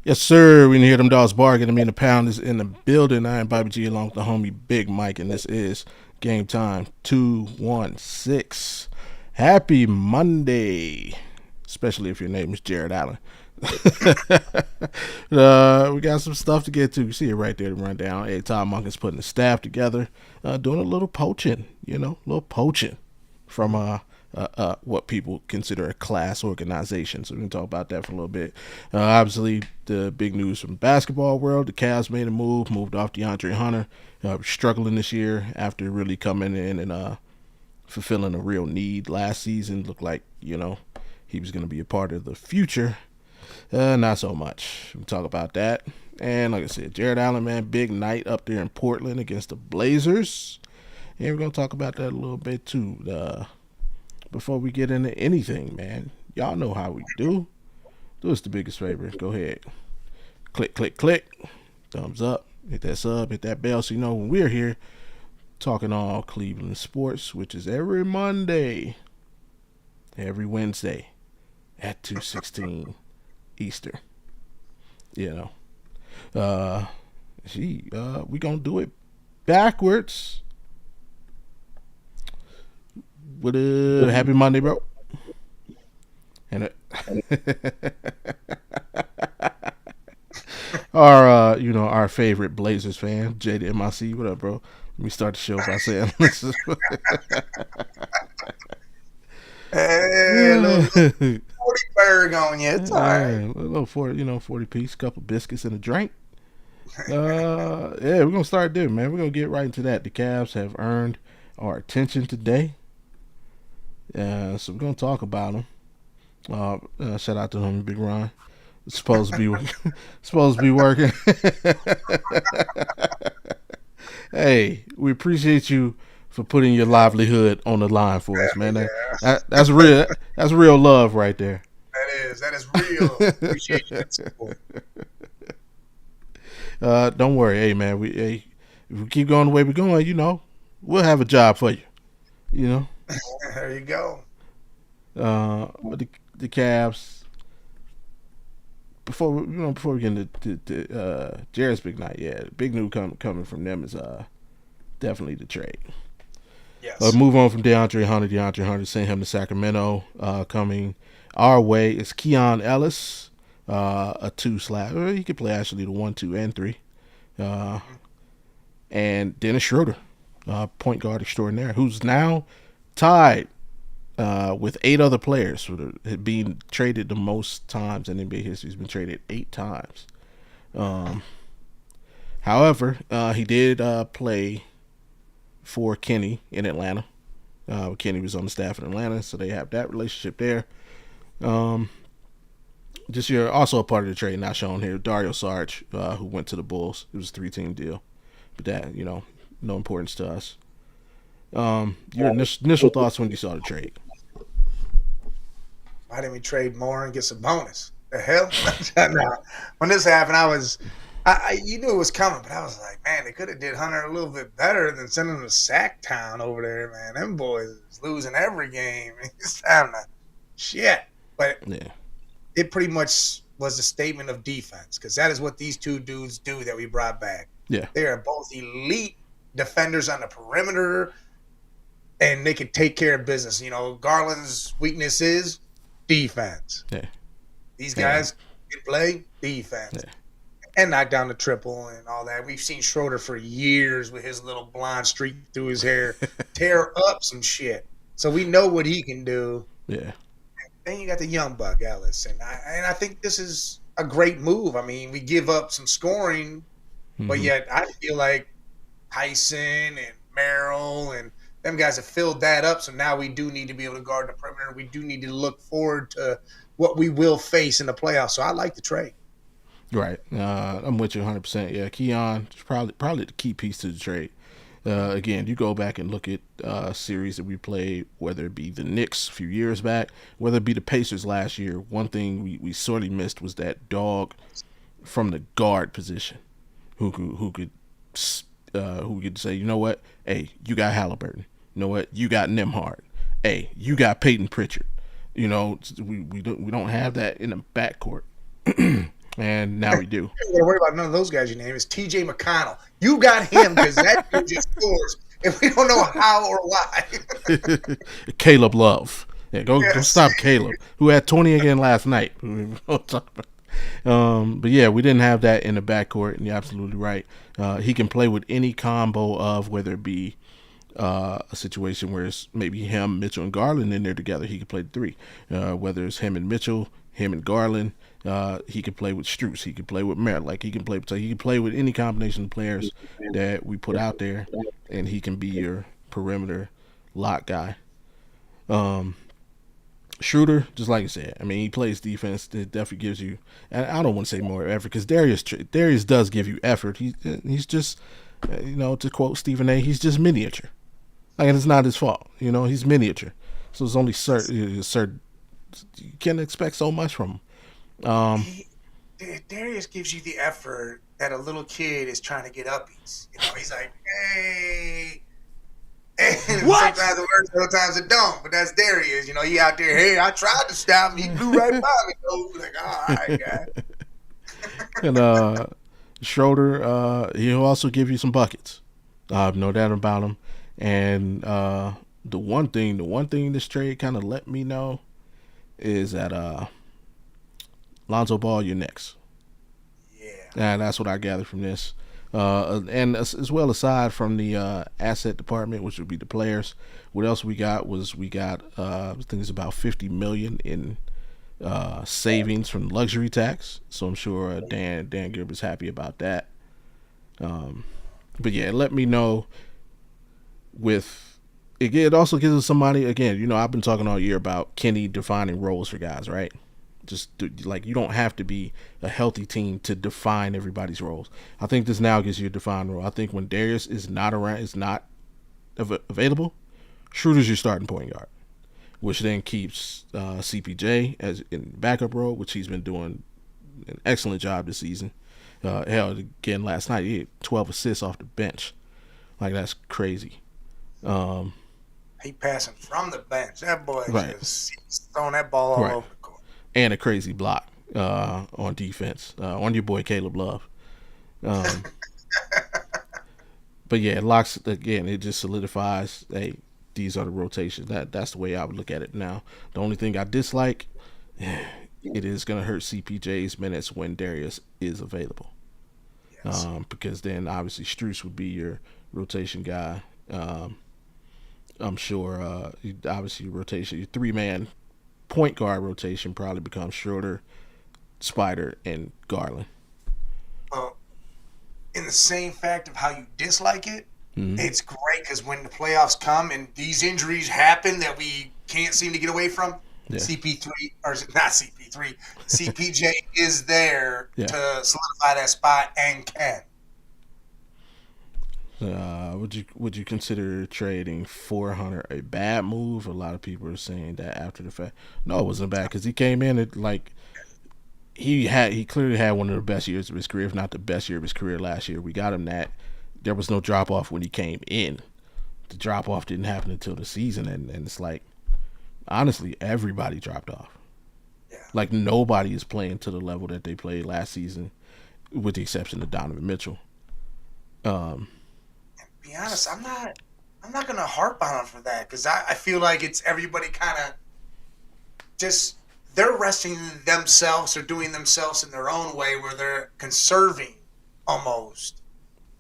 Yes, sir. We hear them dogs barking. I mean, the pound is in the building. I am Bobby G along with the homie Big Mike, and this is Game Time 216. Happy Monday, especially if your name is Jarrett Allen. We got some stuff to get to. You see it right there to run down. Hey, Todd Monken's putting the staff together, doing a little poaching, a little poaching from what people consider a class organization. So we can talk about that for a little bit. Obviously, the big news from the basketball world: the Cavs made a moved off DeAndre Hunter, struggling this year after really coming in and fulfilling a real need last season. Looked like he was going to be a part of the future. Not so much. We talk about that. And like I said, Jarrett Allen, man, big night up there in Portland against the Blazers. And we're going to talk about that a little bit too. Before we get into anything, man, y'all know how we do. Do us the biggest favor. Go ahead. Click, click, click. Thumbs up. Hit that sub. Hit that bell so you know when we're here talking all Cleveland sports, which is every Monday, every Wednesday at 2:16 Eastern. We gonna do it backwards. What a happy Monday, bro. And our favorite Blazers fan, JDMIC. What up, bro? Let me start the show by saying this is Hey, a little 40 burg on you. It's all yeah, right. a little 40 piece, couple biscuits and a drink. Yeah, we're gonna start there, man. We're gonna get right into that. The Cavs have earned our attention today. So we're gonna talk about them. Shout out to him, Big Ron. It's supposed to be supposed to be working. Hey, we appreciate you for putting your livelihood on the line for us, man. Yeah, That's real. That's real love right there. that is real. Appreciate you. Support. Don't worry, hey man. If we keep going the way we're going, we'll have a job for you. You know. There you go. But the Cavs, before we get into Jared's big night, yeah, the big news coming from them is definitely the trade. Yes. Move on from DeAndre Hunter. DeAndre Hunter sent him to Sacramento. Coming our way is Keon Ellis, a 2/. Or he could play actually the 1, 2, and 3. Uh, and Dennis Schroeder, point guard extraordinaire, who's now tied with 8 other players for being traded the most times in NBA history. He's been traded 8 times. However, he did play for Kenny in Atlanta. Kenny was on the staff in Atlanta, so they have that relationship there. This year, also a part of the trade not shown here, Dario Sarge, who went to the Bulls. It was a 3-team deal, but that no importance to us. Your initial thoughts when you saw the trade? Why didn't we trade more and get some bonus? The hell? No. When this happened, you knew it was coming, but I was like, man, they could have did Hunter a little bit better than sending him to Sacktown over there, man. Them boys is losing every game. It's having a shit. But Yeah, it pretty much was a statement of defense because that is what these two dudes do that we brought back. yeah, They are both elite defenders on the perimeter, and they can take care of business. Garland's weakness is defense. yeah, These yeah, guys can play defense yeah. and knock down the triple and all that. We've seen Schroeder for years with his little blonde streak through his hair tear up some shit. So we know what he can do. Yeah. Then you got the young buck, Ellis. And I think this is a great move. I mean, we give up some scoring, but Mm-hmm. yet I feel like Tyson and Merrill and them guys have filled that up. So now we do need to be able to guard the perimeter. We do need to look forward to what we will face in the playoffs. So I like the trade. Right. I'm with you 100%. Yeah, Keon is probably the key piece to the trade. Again, you go back and look at series that we played, whether it be the Knicks a few years back, whether it be the Pacers last year. One thing we sorely missed was that dog from the guard position, who could say, you know what, hey, you got Halliburton, you know what, you got Nimhard, hey, you got Peyton Pritchard. We don't have that in the backcourt. And now we do. You don't gotta worry about none of those guys you name. It's T.J. McConnell. You got him because that dude just scores, and we don't know how or why. Caleb Love. Yeah, go Yes. stop Caleb, who had 20 again last night. But yeah, we didn't have that in the backcourt, and you're absolutely right. He can play with any combo of whether it be a situation where it's maybe him, Mitchell, and Garland in there together. He can play the three. Whether it's him and Mitchell, him and Garland, he can play with Strus. He can play with Merritt. Like he can play with any combination of players that we put out there, and he can be your perimeter lock guy. Schroeder, just like I said, I mean, he plays defense. It definitely gives you, and I don't want to say more effort because Darius does give you effort. He's just, to quote Stephen A., he's just miniature. Like, and it's not his fault. He's miniature, so it's only certain. You can't expect so much from him. Darius gives you the effort that a little kid is trying to get uppies. He's like, hey. And What? sometimes it works, sometimes it don't. But that's Darius. He out there, hey, I tried to stop him. He blew right by me. So like, all right, guy. And Schroeder, he'll also give you some buckets. No doubt about him. And the one thing this trade kind of let me know is that Lonzo Ball, you're next. Yeah. And that's what I gathered from this. And as well, aside from the asset department, which would be the players, what else we got I think it's about $50 million in savings from luxury tax. So I'm sure Dan Gilbert's happy about that. But yeah, let me know with it also gives us somebody again. I've been talking all year about Kenny defining roles for guys, right? Like you don't have to be a healthy team to define everybody's roles. I think this now gives you a defined role. I think when Darius is not available, Schroeder's your starting point guard, which then keeps CPJ as in backup role, which he's been doing an excellent job this season. Hell, again last night he had 12 assists off the bench. Like that's crazy. He passing from the bench. That boy Right. just throwing that ball all Right. over the court. And a crazy block on defense on your boy Caleb Love. But yeah, it locks again. It just solidifies. Hey, these are the rotations. That's the way I would look at it now. The only thing I dislike, it is going to hurt CPJ's minutes when Darius is available. Yes. Because then obviously Strus would be your rotation guy. I'm sure obviously rotation, your 3-man point guard rotation probably becomes Schroeder, Spider, and Garland. Well, in the same fact of how you dislike it, it's great because when the playoffs come and these injuries happen that we can't seem to get away from, CP3 or not CP3, CPJ is there to solidify that spot and can. Would you consider trading for Hunter a bad move? A lot of people are saying that after the fact. No, it wasn't bad because he came in at he clearly had one of the best years of his career, if not the best year of his career last year. We got him that. There was no drop off when he came in. The drop off didn't happen until the season, and it's like honestly everybody dropped off. Yeah. Like nobody is playing to the level that they played last season, with the exception of Donovan Mitchell. Be honest, I'm not gonna harp on him for that because I feel like it's everybody kind of just they're resting themselves or doing themselves in their own way where they're conserving almost.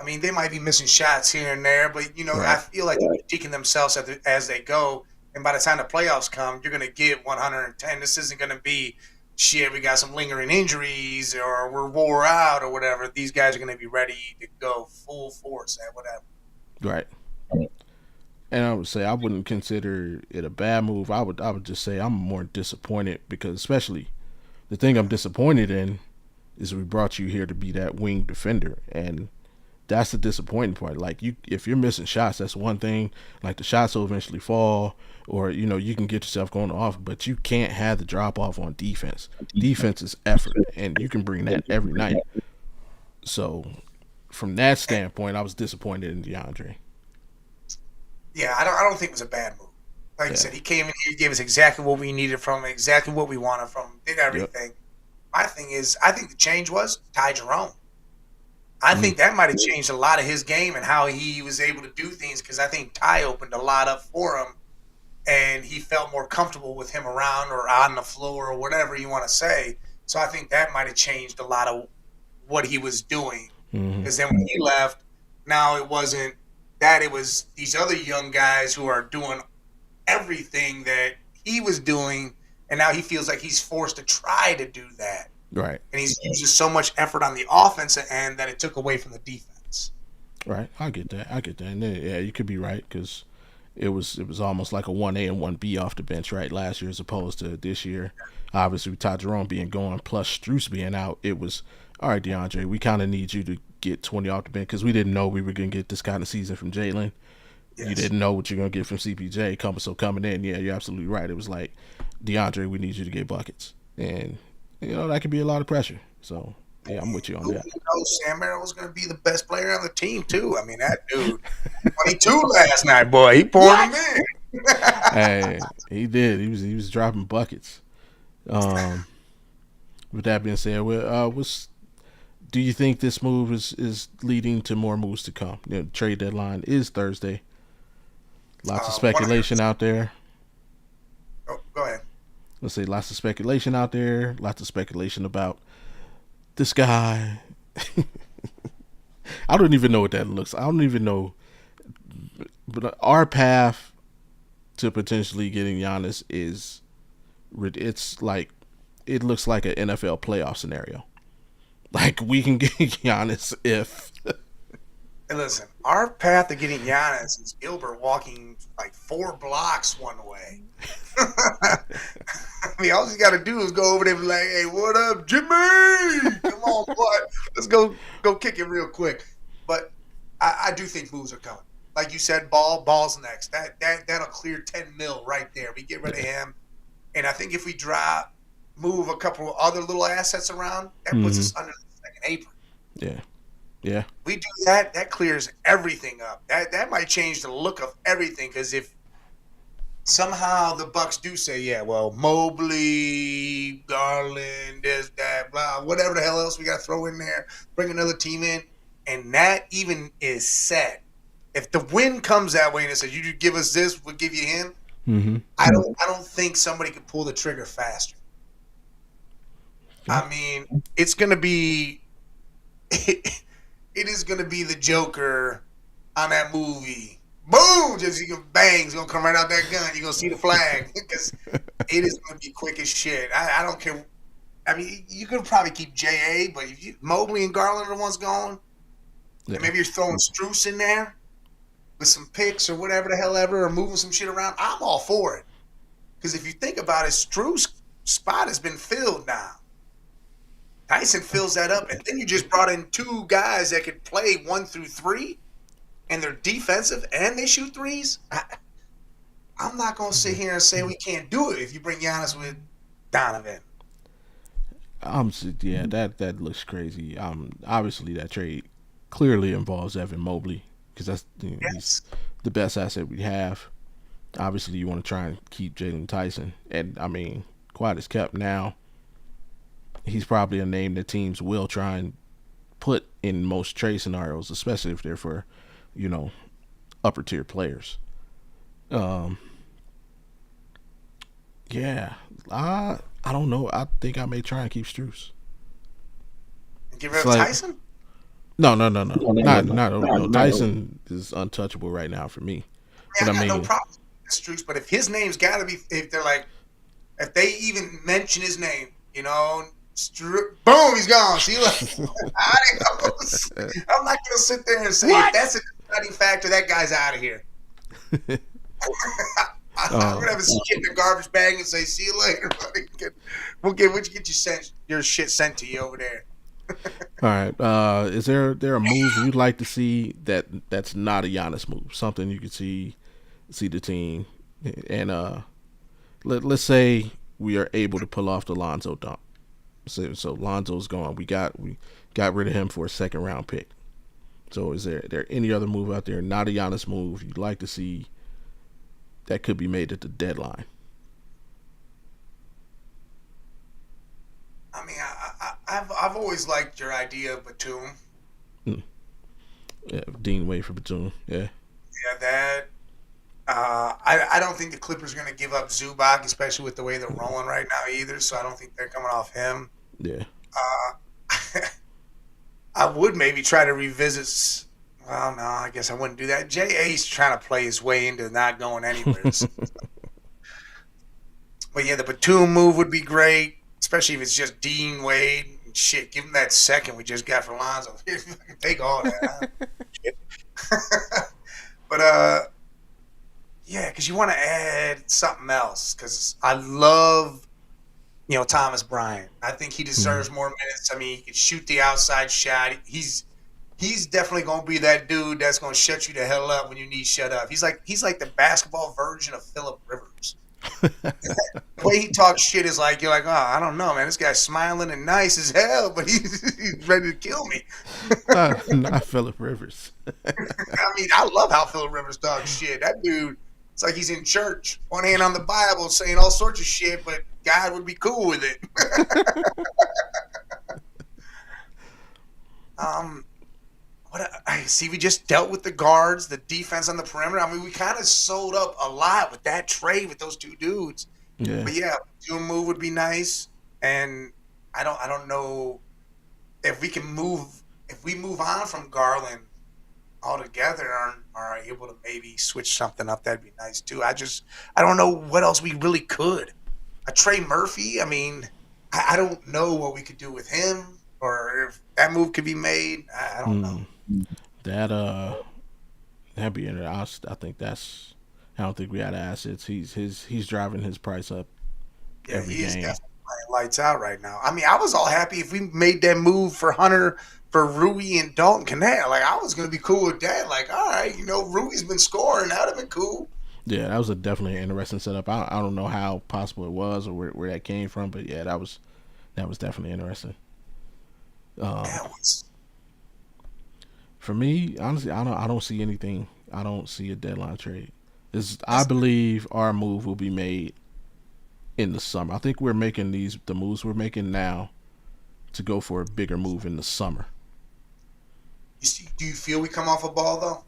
I mean, they might be missing shots here and there, but Right. I feel like they're critiquing themselves as they go. And by the time the playoffs come, you're gonna get 110. This isn't gonna be shit. We got some lingering injuries or we're wore out or whatever. These guys are gonna be ready to go full force at whatever. Right. And I would say I wouldn't consider it a bad move. I would just say I'm more disappointed because especially the thing I'm disappointed in is we brought you here to be that wing defender, and that's the disappointing part. Like if you're missing shots, that's one thing. Like the shots will eventually fall, or you can get yourself going off, but you can't have the drop off on defense. Defense is effort, and you can bring that every night. So from that standpoint, I was disappointed in DeAndre. Yeah, I don't think it was a bad move. Like I said, he came in here, he gave us exactly what we needed from him, exactly what we wanted from him, did everything. my thing is, I think the change was Ty Jerome. I Mm. think that might have changed a lot of his game and how he was able to do things because I think Ty opened a lot up for him and he felt more comfortable with him around or on the floor or whatever you want to say. So I think that might have changed a lot of what he was doing. Mm-hmm. Because then when he left, now it wasn't that, it was these other young guys who are doing everything that he was doing, and now he feels like he's forced to try to do that. Right. And he's using so much effort on the offensive end that it took away from the defense. Right. I get that. And then, yeah, you could be right because it was almost like a 1A and 1B off the bench, right, last year as opposed to this year. Obviously, with Todd Jerome being gone plus Strus being out, it was, all right, DeAndre, we kind of need you to get 20 off the bench because we didn't know we were going to get this kind of season from Jalen. Yes. You didn't know what you're going to get from CPJ. Coming in, yeah, you're absolutely right. It was like, DeAndre, we need you to get buckets. And, that could be a lot of pressure. So, yeah, I'm with you on that. Sam Merrill was going to be the best player on the team, too. I mean, that dude, 22 last night, boy. He poured him in. Hey, he did. He was dropping buckets. With that being said, do you think this move is leading to more moves to come? Trade deadline is Thursday. Lots of speculation out there. Oh, go ahead. Let's say lots of speculation out there. Lots of speculation about this guy. I don't even know what that looks. I don't even know. But our path to potentially getting Giannis it looks like an NFL playoff scenario. Like we can get Giannis if. And listen, our path to getting Giannis is Gilbert walking like 4 blocks one way. I mean, all you got to do is go over there and be like, "Hey, what up, Jimmy? Come on, boy. Let's go kick it real quick." But I do think moves are coming. Like you said, ball's next. That'll clear 10 mil right there. We get rid of him, and I think if we move a couple of other little assets around, that puts us under the second apron. Yeah. Yeah. We do that, that clears everything up. That might change the look of everything because if somehow the Bucks do say, yeah, well, Mobley, Garland, this, that, blah, whatever the hell else we got to throw in there, bring another team in, and that even is set. If the wind comes that way and it says, you give us this, we'll give you him, I don't think somebody could pull the trigger faster. I mean, it's going to be it is going to be the Joker on that movie. Boom! Just you can bang. It's going to come right out that gun. You're going to see the flag. Because it is going to be quick as shit. I don't care. I mean, you could probably keep J.A., but if Mobley and Garland are the ones going, and maybe you're throwing Strus in there with some picks or whatever the hell ever, or moving some shit around, I'm all for it. Because if you think about it, Strus' spot has been filled now. Tyson fills that up, and then you just brought in 2 guys that could play 1 through 3, and they're defensive and they shoot threes. I'm not going to sit here and say we can't do it if you bring Giannis with Donovan. Yeah, that looks crazy. Obviously that trade clearly involves Evan Mobley because that's he's the best asset we have. Obviously, you want to try and keep Jalen Tyson, and I mean, quiet as kept now. He's probably a name that teams will try and put in most trade scenarios, especially if they're for, upper tier players. Yeah, I don't know. I think I may try and keep Strus. Get rid of Tyson? No. Not Tyson is untouchable right now for me. Yeah, I got no problem with Strus, but if his name's got to be, if they even mention his name, boom, he's gone. See, I'm not going to sit there and say if that's a deciding factor, that guy's out of here. I'm going to have a skip in the garbage bag and say, see you later, buddy. We'll get your shit sent to you over there. All right. Is there a move you'd like to see that's not a Giannis move? Something you could see the team and let's say we are able to pull off the Lonzo dump. So Lonzo's gone. We got rid of him for a 2nd round pick. So is there any other move out there, not a Giannis move, you'd like to see that could be made at the deadline? I mean, I've always liked your idea of Batum. Mm. Yeah, Dean Wade for Batum. Yeah. Yeah, that. I don't think the Clippers are going to give up Zubac, especially with the way they're rolling right now either. So I don't think they're coming off him. Yeah. Uh, I would maybe try to revisit. Well, no, I guess I wouldn't do that. J.A.'s trying to play his way into not going anywhere. But yeah, the Batum move would be great, especially if it's just Dean Wade. Shit, give him that second we just got for Lonzo. Take all that. Huh? But yeah, because you want to add something else. Because I love, Thomas Bryant. I think he deserves more minutes. I mean, he can shoot the outside shot. He's definitely gonna be that dude that's gonna shut you the hell up when you need shut up. He's like the basketball version of Phillip Rivers. The way he talks shit is like you're like, oh, I don't know, man. This guy's smiling and nice as hell, but he's ready to kill me. Not Phillip Rivers. I mean, I love how Phillip Rivers talks shit. That dude, it's like he's in church, one hand on the Bible, saying all sorts of shit, but God would be cool with it. I see. We just dealt with the guards, the defense on the perimeter. I mean, we kind of sold up a lot with that trade with those two dudes. Yeah. But yeah, doing move would be nice. And I don't know if we can move. If we move on from Garland altogether, are able to maybe switch something up, that'd be nice too. I don't know what else we really could. A Trey Murphy. I mean, I don't know what we could do with him, or if that move could be made. I don't know. That'd be interesting. I think that's. I don't think we had assets. He's driving his price up every he is game. definitely playing lights out right now. I mean, I was all happy if we made that move for Hunter, for Rui and Dalton Connect. Like, I was going to be cool with that. Like, all right, Rui's been scoring. That would have been cool. Yeah, that was definitely an interesting setup. I don't know how possible it was or where that came from, but yeah, that was definitely interesting. For me, honestly, I don't see anything. I don't see a deadline trade. I believe our move will be made in the summer. I think we're making the moves we're making now to go for a bigger move in the summer. Do you feel we come off a ball though?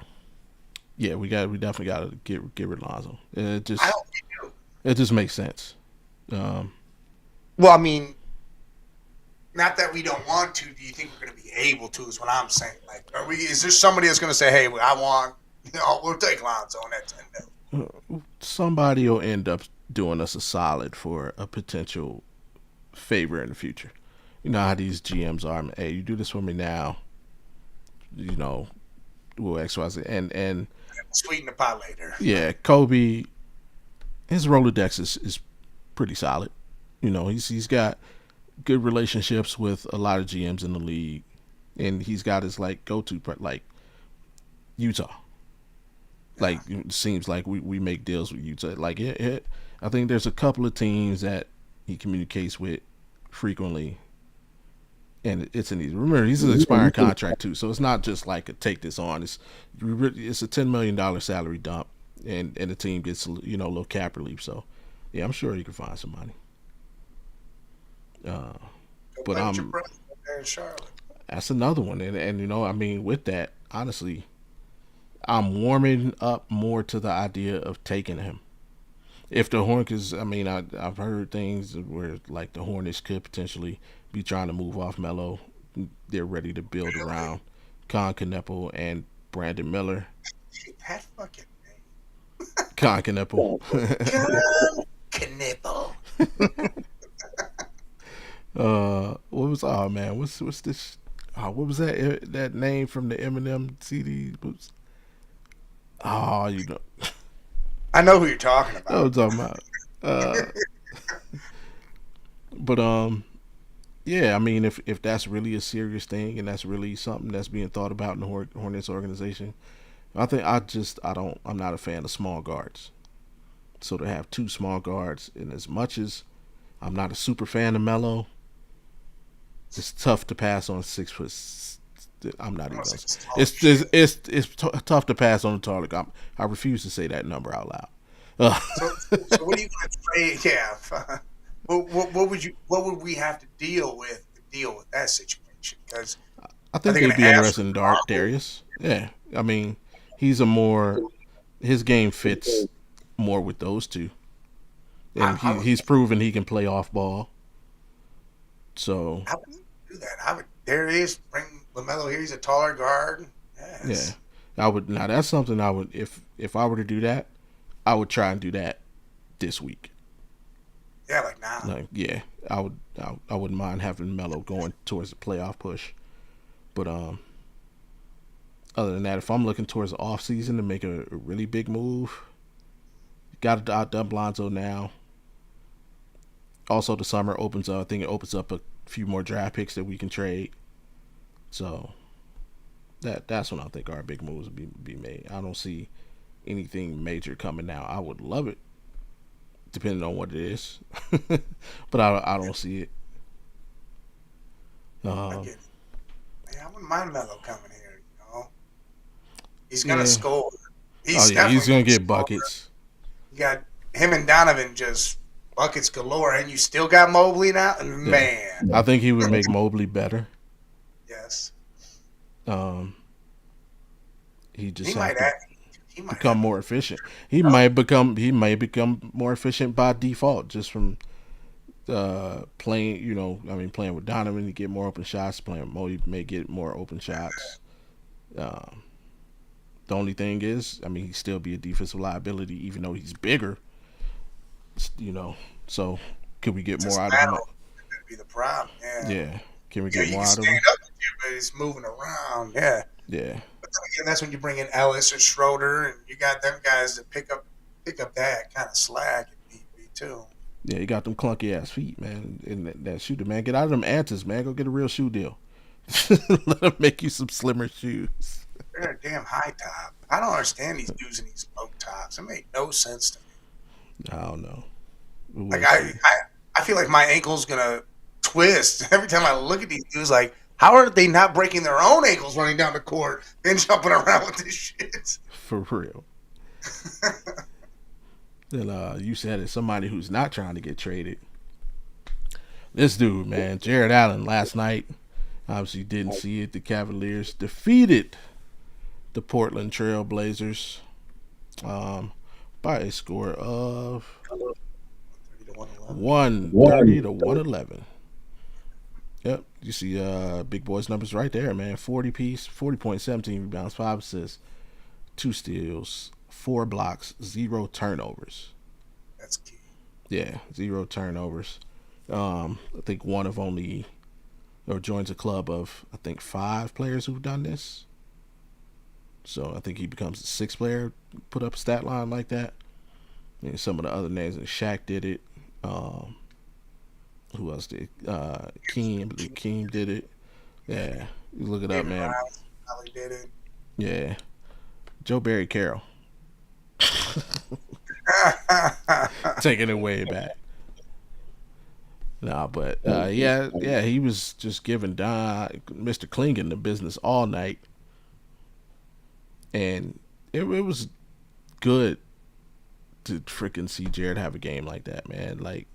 Yeah, we definitely got to get rid of Lonzo. I hope we do. It just makes sense. Well, I mean, not that we don't want to. Do you think we're going to be able to? Is what I'm saying. Like, is there somebody that's going to say, "Hey, I want, we'll take Lonzo on that 10 mil"? Somebody will end up doing us a solid for a potential favor in the future. You know how these GMs are. Hey, you do this for me now. We'll XYZ and sweeten the pot later. Yeah, Kobe, his Rolodex is pretty solid. He's got good relationships with a lot of GMs in the league, and he's got his go-to like Utah. Like, it seems like we make deals with Utah. Like, I think there's a couple of teams that he communicates with frequently, and it's in these. Remember, he's an expiring contract too, so it's not just like a take this on. It's a $10 million salary dump, and the team gets little cap relief. So, yeah, I'm sure he can find some money. But that's another one, and I mean, with that, honestly, I'm warming up more to the idea of taking him. If the Hornets, I mean, I've heard things where like the Hornets could potentially be trying to move off Melo. They're ready to build around Con Kneppel and Brandon Miller. That fucking name. Con Kneppel. Kneppel. What was what's this? What was that name from the Eminem CD? I know who you're talking about. I'm talking about. But yeah, I mean, if that's really a serious thing and that's really something that's being thought about in the Hornets organization, I'm not a fan of small guards. So to have two small guards, and as much as I'm not a super fan of Melo, it's tough to pass on 6 foot. I'm not even. It's tough to pass on a taller guy. I refuse to say that number out loud. So what are you going to trade? Yeah. What would we have to deal with to deal with that situation because I are think they they'd going to be ask interested for in Darnold? Darius. Yeah, I mean, he's a more his game fits more with those two, and I would he's proven he can play off ball. So I would do that. I would. There he is. Bring Lamelo here. He's a taller guard. yeah, Yes. I would now. That's something I would if I were to do that, I would try and do that this week. Yeah, like now. Like yeah, I wouldn't mind having Melo going towards the playoff push. But other than that, if I'm looking towards the off season to make a really big move, got to outdump Lonzo now. Also, the summer opens up. I think it opens up a few more draft picks that we can trade. So that's when I think our big moves will be made. I don't see anything major coming now. I would love it, depending on what it is, but I don't see it. I Um, get it. Yeah, I wouldn't mind Melo coming here. He's gonna yeah. score. Oh He's yeah, he's definitely gonna gonna get score. buckets. You got him and Donovan just buckets galore, and you still got Mobley now. Yeah, Man, I think he would make Mobley better. yes, Um, he he just have might to have. He might become have. more efficient. Oh, He may become more efficient by default just from playing. Playing with Donovan, you get more open shots. Playing with Mo, you may get more open shots. Um, the only thing is, he still be a defensive liability, even though he's bigger. You know, so could we get it's more just out of him? lateral. That'd be the problem. Yeah. Yeah, can we Yeah, get you more can out of him? stand up with you, but he's moving around. Yeah. Yeah, But then again, that's when you bring in Ellis or Schroeder, and you got them guys to pick up that kind of slack if need be too. yeah, he got them clunky ass feet, man. And that shooter, man, get out of them antis, man. Go get a real shoe deal. Let him make you some slimmer shoes. They're a damn high top. I don't understand these dudes in these low tops. It made no sense to me. I don't know. Like We'll see. I feel like my ankle's gonna twist every time I look at these dudes. Like, how are they not breaking their own ankles running down the court and jumping around with this shit? For real. Then you said it's somebody who's not trying to get traded. This dude, man, Jarrett Allen, last night. Obviously, didn't see it. The Cavaliers defeated the Portland Trail Blazers by a score of 130 to 111. Yep, you see big boys numbers right there, man. 40 piece, 40 points, 17 rebounds, 5 assists, 2 steals, 4 blocks, 0 turnovers. That's key. Yeah, 0 turnovers. I think one of only or joins a club of I think 5 players who've done this. So I think he becomes the 6th player put up a stat line like that. And some of the other names, Shaq did it. Who else did? Keem did it. Yeah, you look it up, David man. Rice probably did it. Yeah, Joe Barry Carroll taking it way back. Nah, but yeah, he was just giving Mr. Klingon the business all night, and it was good to freaking see Jared have a game like that, man. Like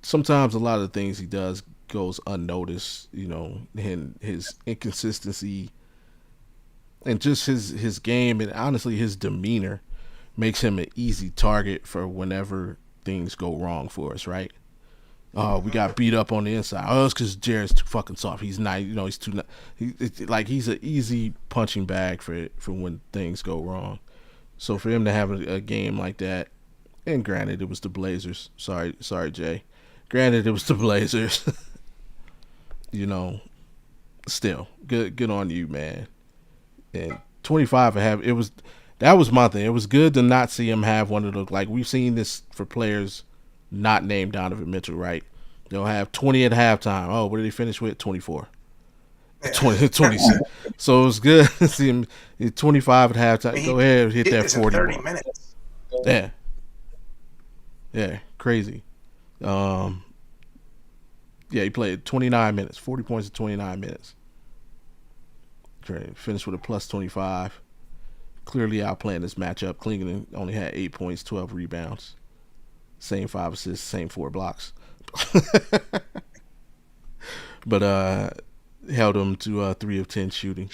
sometimes a lot of the things he does goes unnoticed, and his inconsistency and just his game and honestly his demeanor makes him an easy target for whenever things go wrong for us, right? Oh, we got beat up on the inside. Oh, it's because Jared's too fucking soft. He's not, he's too. He's an easy punching bag for when things go wrong. So for him to have a game like that, and granted it was the Blazers. Sorry, Jay. Granted it was the Blazers. Still good on you, man. And 25 and have it was that was my thing. It was good to not see him have one of the like we've seen this for players not named Donovan Mitchell, right? They'll have 20 at halftime. Oh, what did he finish with? 24. Yeah. 26. So it was good to see him 25 at halftime. He Go ahead and hit did that this in 40 30 mark. minutes. Yeah, crazy. Yeah, he played 29 minutes, 40 points in 29 minutes. Finished with a plus 25. Clearly outplaying this matchup. Klingon only had 8 points, 12 rebounds. Same 5 assists, same 4 blocks. but held them to 3 of 10 shooting.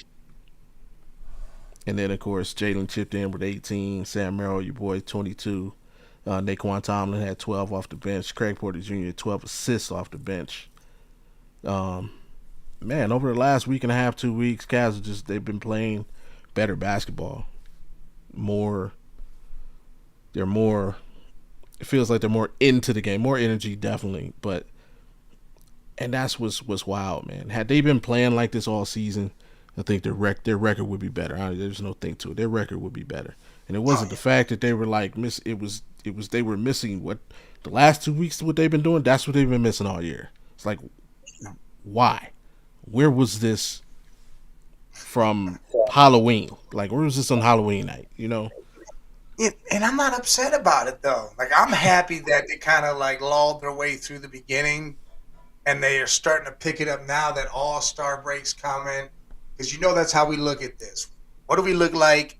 And then of course Jalen chipped in with 18. Sam Merrill, your boy, 22. Naquan Tomlin had 12 off the bench. Craig Porter Jr. 12 assists off the bench. Um, Man, over the last week and a half, 2 weeks, Cavs they've been playing better basketball. More, they're more. It feels like they're more into the game, more energy, definitely. But and that's what's wild, man. Had they been playing like this all season, I think their record would be better. There's no thing to it. Their record would be better. And it wasn't the fact that they were like miss. It was they were missing what the last 2 weeks. What they've been doing. That's what they've been missing all year. It's like, why? Where was this from Halloween? Like, where was this on Halloween night? And I'm not upset about it though. Like I'm happy that they kind of like lulled their way through the beginning, and they are starting to pick it up now that All-Star break's coming. Because that's how we look at this. What do we look like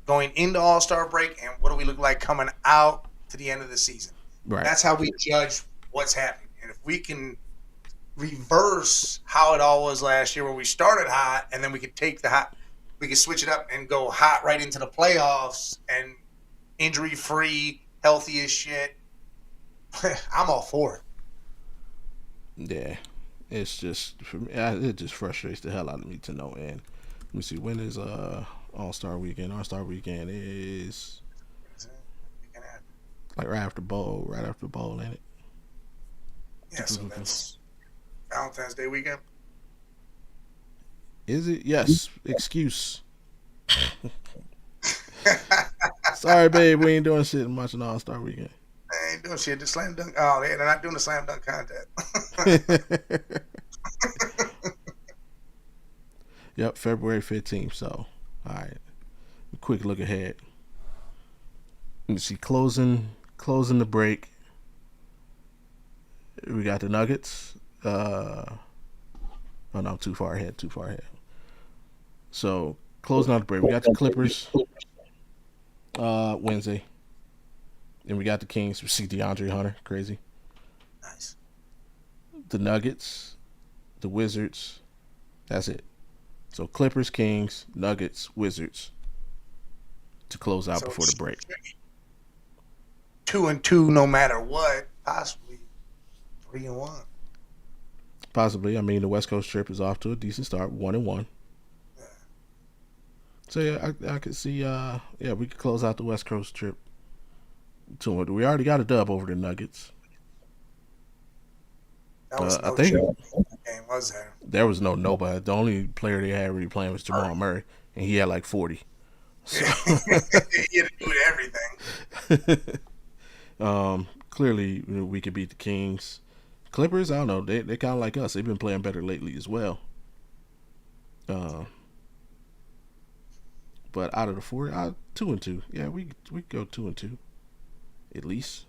going into All-Star break, and what do we look like coming out to the end of the season? Right. That's how we judge what's happening. And if we can reverse how it all was last year, where we started hot, and then we could take the hot, we could switch it up and go hot right into the playoffs, and injury-free, healthy as shit. I'm all for it. Yeah. It's just for me. It just frustrates the hell out of me to no end. Let me see. When is All-Star Weekend? All-Star Weekend is like right after bowl, ain't it? Yeah, so that's Valentine's Day weekend. Is it? Yes. Excuse. Sorry, babe. We ain't doing shit. I'm watching All-Star Weekend. They ain't doing shit. The slam dunk. Oh, they're not doing the slam dunk contest. Yep, February 15th. So, all right. Quick look ahead. Let me see. Closing the break. We got the Nuggets. Oh no, too far ahead. So closing out the break, we got the Clippers. Wednesday. Then we got the Kings. We see DeAndre Hunter, crazy. Nice. The Nuggets, the Wizards. That's it. So Clippers, Kings, Nuggets, Wizards to close out before the break. 2-2, no matter what. Possibly 3-1. Possibly. I mean, the West Coast trip is off to a decent start, 1-1. Yeah. So yeah, I could see. We could close out the West Coast trip. We already got a dub over the Nuggets. That was no joke. Game was there? There was nobody. The only player they had really playing was Jamal Murray, and he had like 40. So. He had to do everything. Clearly, we could beat the Kings. Clippers, I don't know. They kind of like us. They've been playing better lately as well. But out of the four, 2-2. Yeah, we go 2-2, at least.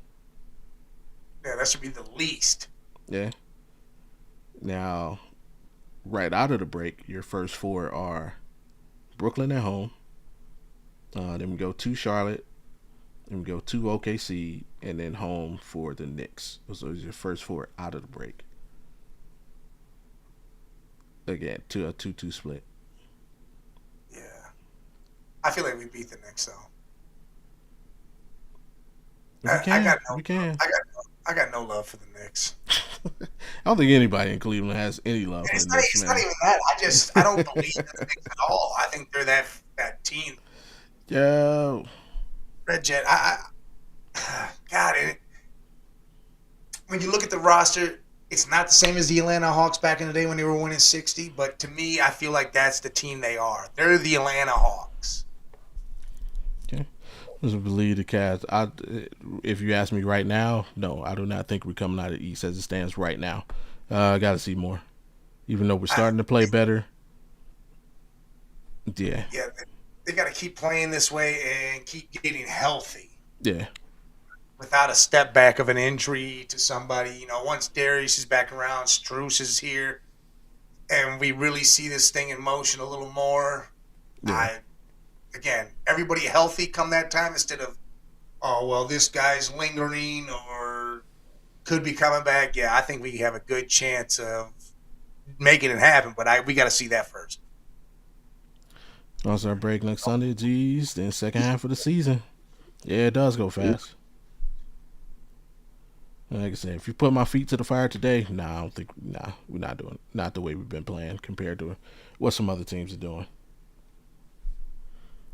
Yeah, that should be the least. Yeah. Now, right out of the break, your first four are Brooklyn at home. Then we go to Charlotte. Then we go to OKC, and then home for the Knicks. Those are your first four out of the break. Again, to a 2-2 split. Yeah. I feel like we beat the Knicks, though. I got no love for the Knicks. I don't think anybody in Cleveland has any love for the Knicks. It's not even that. I don't believe in the Knicks at all. I think they're that team. Yeah. Red Jet. God, when you look at the roster, it's not the same as the Atlanta Hawks back in the day when they were winning 60. But to me, I feel like that's the team they are. They're the Atlanta Hawks. Okay. I believe the Cavs. If you ask me right now, no, I do not think we're coming out of the East as it stands right now. I got to see more. Even though we're starting to play better. Yeah. Yeah, they got to keep playing this way and keep getting healthy. Yeah. Without a step back of an injury to somebody. Once Darius is back around, Strus is here, and we really see this thing in motion a little more. Yeah. Again, everybody healthy come that time instead of, oh, well, this guy's lingering or could be coming back. Yeah, I think we have a good chance of making it happen. But we got to see that first. Also, our break next Sunday. Geez, then second half of the season. Yeah, it does go fast. Like I said, if you put my feet to the fire today, I don't think. We're not doing not the way we've been playing compared to what some other teams are doing.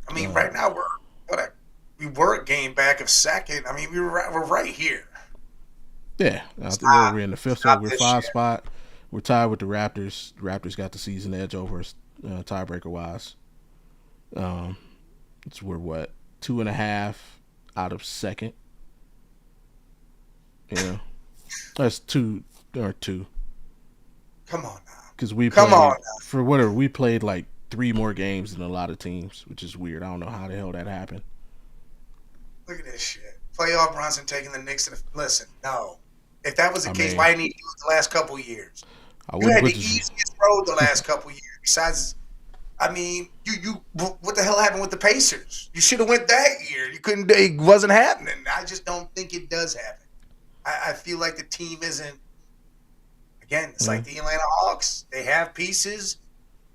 I mean, right now we were a game back of second. I mean, we're right here. Yeah, I think we're in the fifth spot. We're 5 spot. We're tied with the Raptors. The Raptors got the season edge over us, tiebreaker wise. We're what 2.5 out of second. Yeah, that's two or two. Come on now. Because we played for whatever we played like 3 more games than a lot of teams, which is weird. I don't know how the hell that happened. Look at this shit. Playoff Brunson taking the Knicks to the. Listen, no. If that was the case, why didn't he do it the last couple of years? You had the easiest road the last couple of years. Besides, I mean, what the hell happened with the Pacers? You should have went that year. You couldn't. It wasn't happening. I just don't think it does happen. I feel like the team isn't. Again, it's like the Atlanta Hawks. They have pieces.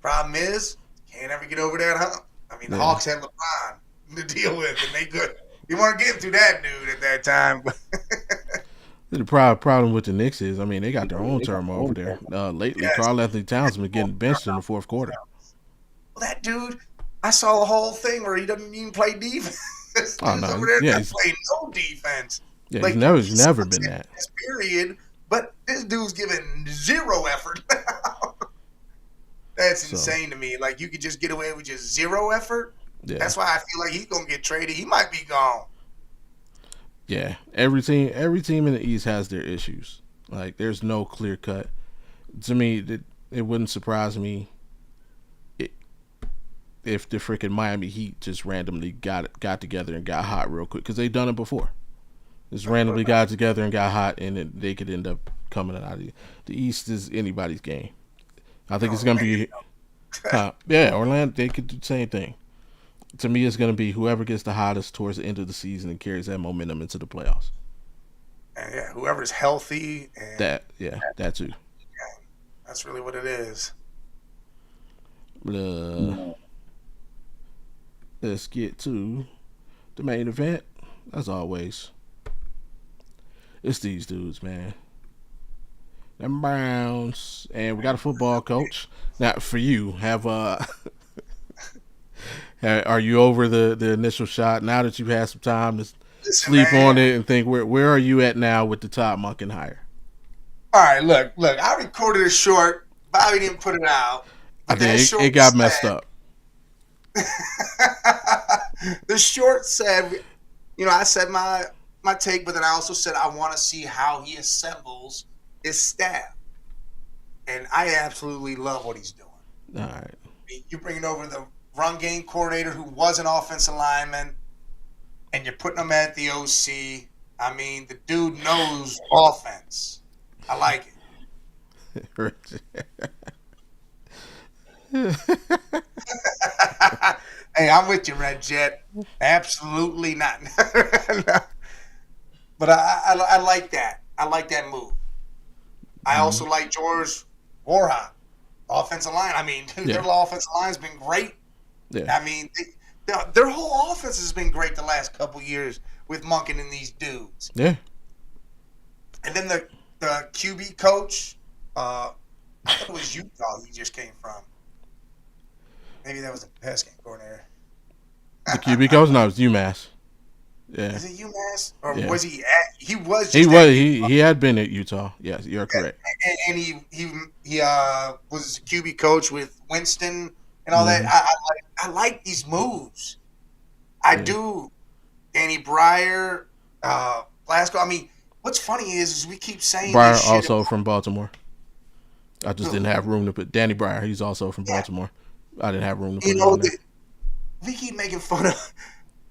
Problem is, can't ever get over that hump. I mean, the Hawks had LeBron to deal with, and they could. You weren't getting through that dude at that time. The problem with the Knicks is, I mean, they got their own turmoil over there. Lately, Karl Anthony Towns has been getting benched in the fourth quarter. Well, that dude, I saw the whole thing where he doesn't even play defense. Oh, no. Over there he's playing no defense. Yeah, like, he's never been that. Period. But this dude's giving zero effort. That's insane to me. Like, you could just get away with just zero effort. Yeah. That's why I feel like he's gonna get traded. He might be gone. Yeah, every team in the East has their issues. Like, there's no clear cut. To me, it wouldn't surprise me if the freaking Miami Heat just randomly got together and got hot real quick, because they've done it before. Just randomly got together and got hot, and then they could end up coming out of it. The East is anybody's game. I think it's gonna be. Orlando. They could do the same thing. To me, it's going to be whoever gets the hottest towards the end of the season and carries that momentum into the playoffs. And whoever's healthy. And that too. Yeah, that's really what it is. Let's get to the main event. As always, it's these dudes, man. Them Browns, and we got a football coach. Now, for you, are you over the initial shot now that you've had some time to sleep on it and think where are you at now with the Todd Monken hire? All right, look. I recorded it short. Bobby didn't put it out. I think it got messed up. The short said, I said my take, but then I also said I want to see how he assembles his staff, and I absolutely love what he's doing. All right, you're bringing over the run game coordinator who was an offensive lineman, and you're putting him at the OC. I mean, the dude knows offense. I like it. Hey, I'm with you, Red Jet. Absolutely not. But I like that. I like that move. I also like George Warhol, offensive line. I mean, their offensive line's been great. Yeah. I mean, their whole offense has been great the last couple years with Monken and these dudes. Yeah. And then the QB coach, I thought it was Utah he just came from. Maybe that was the pass game coordinator. The QB coach? No, it was UMass. Yeah. Is it UMass? Or was he at? He was. He had been at Utah. Yes, you're correct. And he was QB coach with Winston and all that. I like these moves. I do. Danny Breyer, Glasgow. I mean, what's funny is we keep saying Breyer also from Baltimore. I just didn't have room to put Danny Breyer. He's also from Baltimore. I didn't have room to put him on there. We keep making fun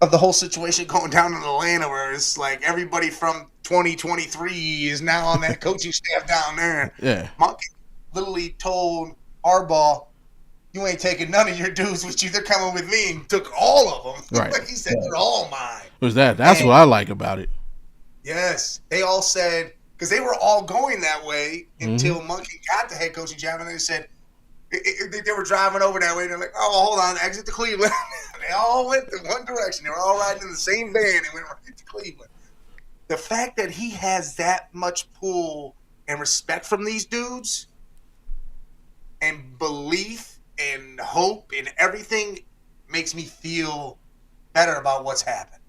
of the whole situation going down in Atlanta, where it's like everybody from 2023 is now on that coaching staff down there. Yeah. Monken literally told Harbaugh, "You ain't taking none of your dudes with you. They're coming with me," and took all of them. Right. Like he said, they're all mine. That's what I like about it. Yes. They all said, because they were all going that way until Mm-hmm. Monken got the head coaching job, and they said they were driving over that way. And they're like, "Oh, hold on, exit to Cleveland." They all went in one direction. They were all riding in the same van and went right to Cleveland. The fact that he has that much pull and respect from these dudes, and belief and hope and everything, makes me feel better about what's happened.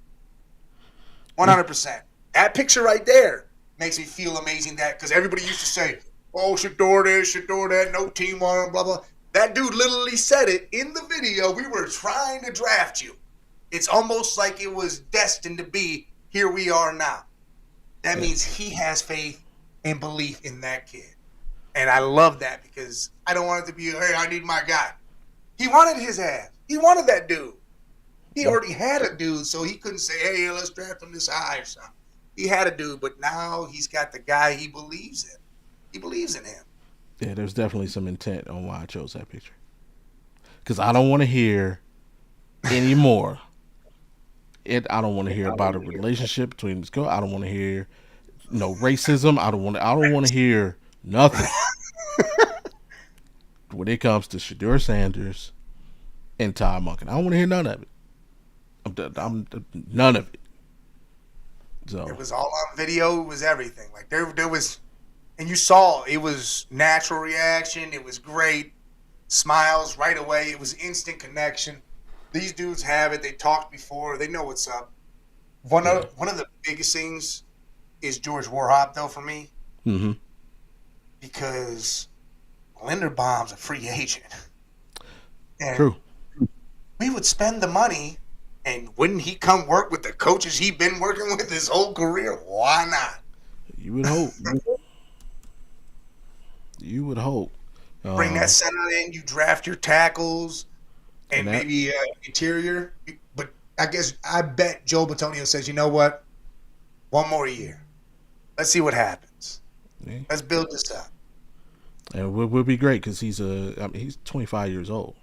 100%. That picture right there makes me feel amazing. That because everybody used to say, "Oh, Shador this, Shador that, no team on, blah blah." That dude literally said it in the video. We were trying to draft you. It's almost like it was destined to be. Here we are now. That means he has faith and belief in that kid, and I love that because I don't want it to be, "Hey, I need my guy." He wanted his ass. He wanted that dude. He already had a dude, so he couldn't say, "Hey, let's draft him this high or something." He had a dude, but now he's got the guy he believes in. He believes in him. Yeah, there's definitely some intent on why I chose that picture. Because I don't want to hear anymore. I don't want to hear about a relationship between this girl. I don't want to hear no racism. I don't want to hear nothing when it comes to Shador Sanders and Todd Monken. I don't want to hear none of it. I'm none of it. So It was all on video. It was everything. Like there was, and you saw it was natural reaction. It was great. Smiles right away. It was instant connection. These dudes have it. They talked before. They know what's up. One of the biggest things is George Warhop, though, for me, mm-hmm. because Linderbaum's a free agent, and True. we would spend the money, and wouldn't he come work with the coaches he'd been working with his whole career? Why not? You would hope. You would hope. Bring that center in. You draft your tackles and maybe interior. But I bet Joe Batonio says, "You know what? One more year. Let's see what happens. Yeah. Let's build this up." And it would be great because he's 25 years old.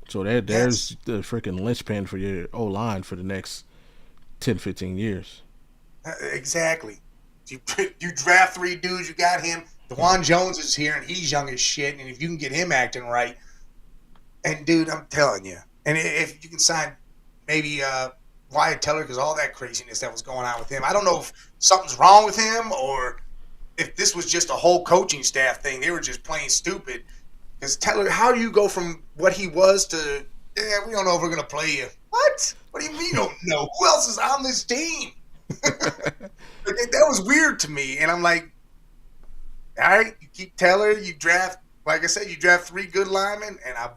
So there's the freaking linchpin for your O-line for the next 10, 15 years. Exactly. You draft 3 dudes. You got him. DeJuan Jones is here, and he's young as shit. And if you can get him acting right, and dude, I'm telling you, and if you can sign maybe Wyatt Teller, because all that craziness that was going on with him, I don't know if something's wrong with him or if this was just a whole coaching staff thing. They were just playing stupid. Because Teller, how do you go from what he was to, we don't know if we're going to play you? What? What do you mean you don't know? Who else is on this team? That was weird to me. And I'm like, all right, you keep Teller, you draft, like I said, you draft 3 good linemen, and I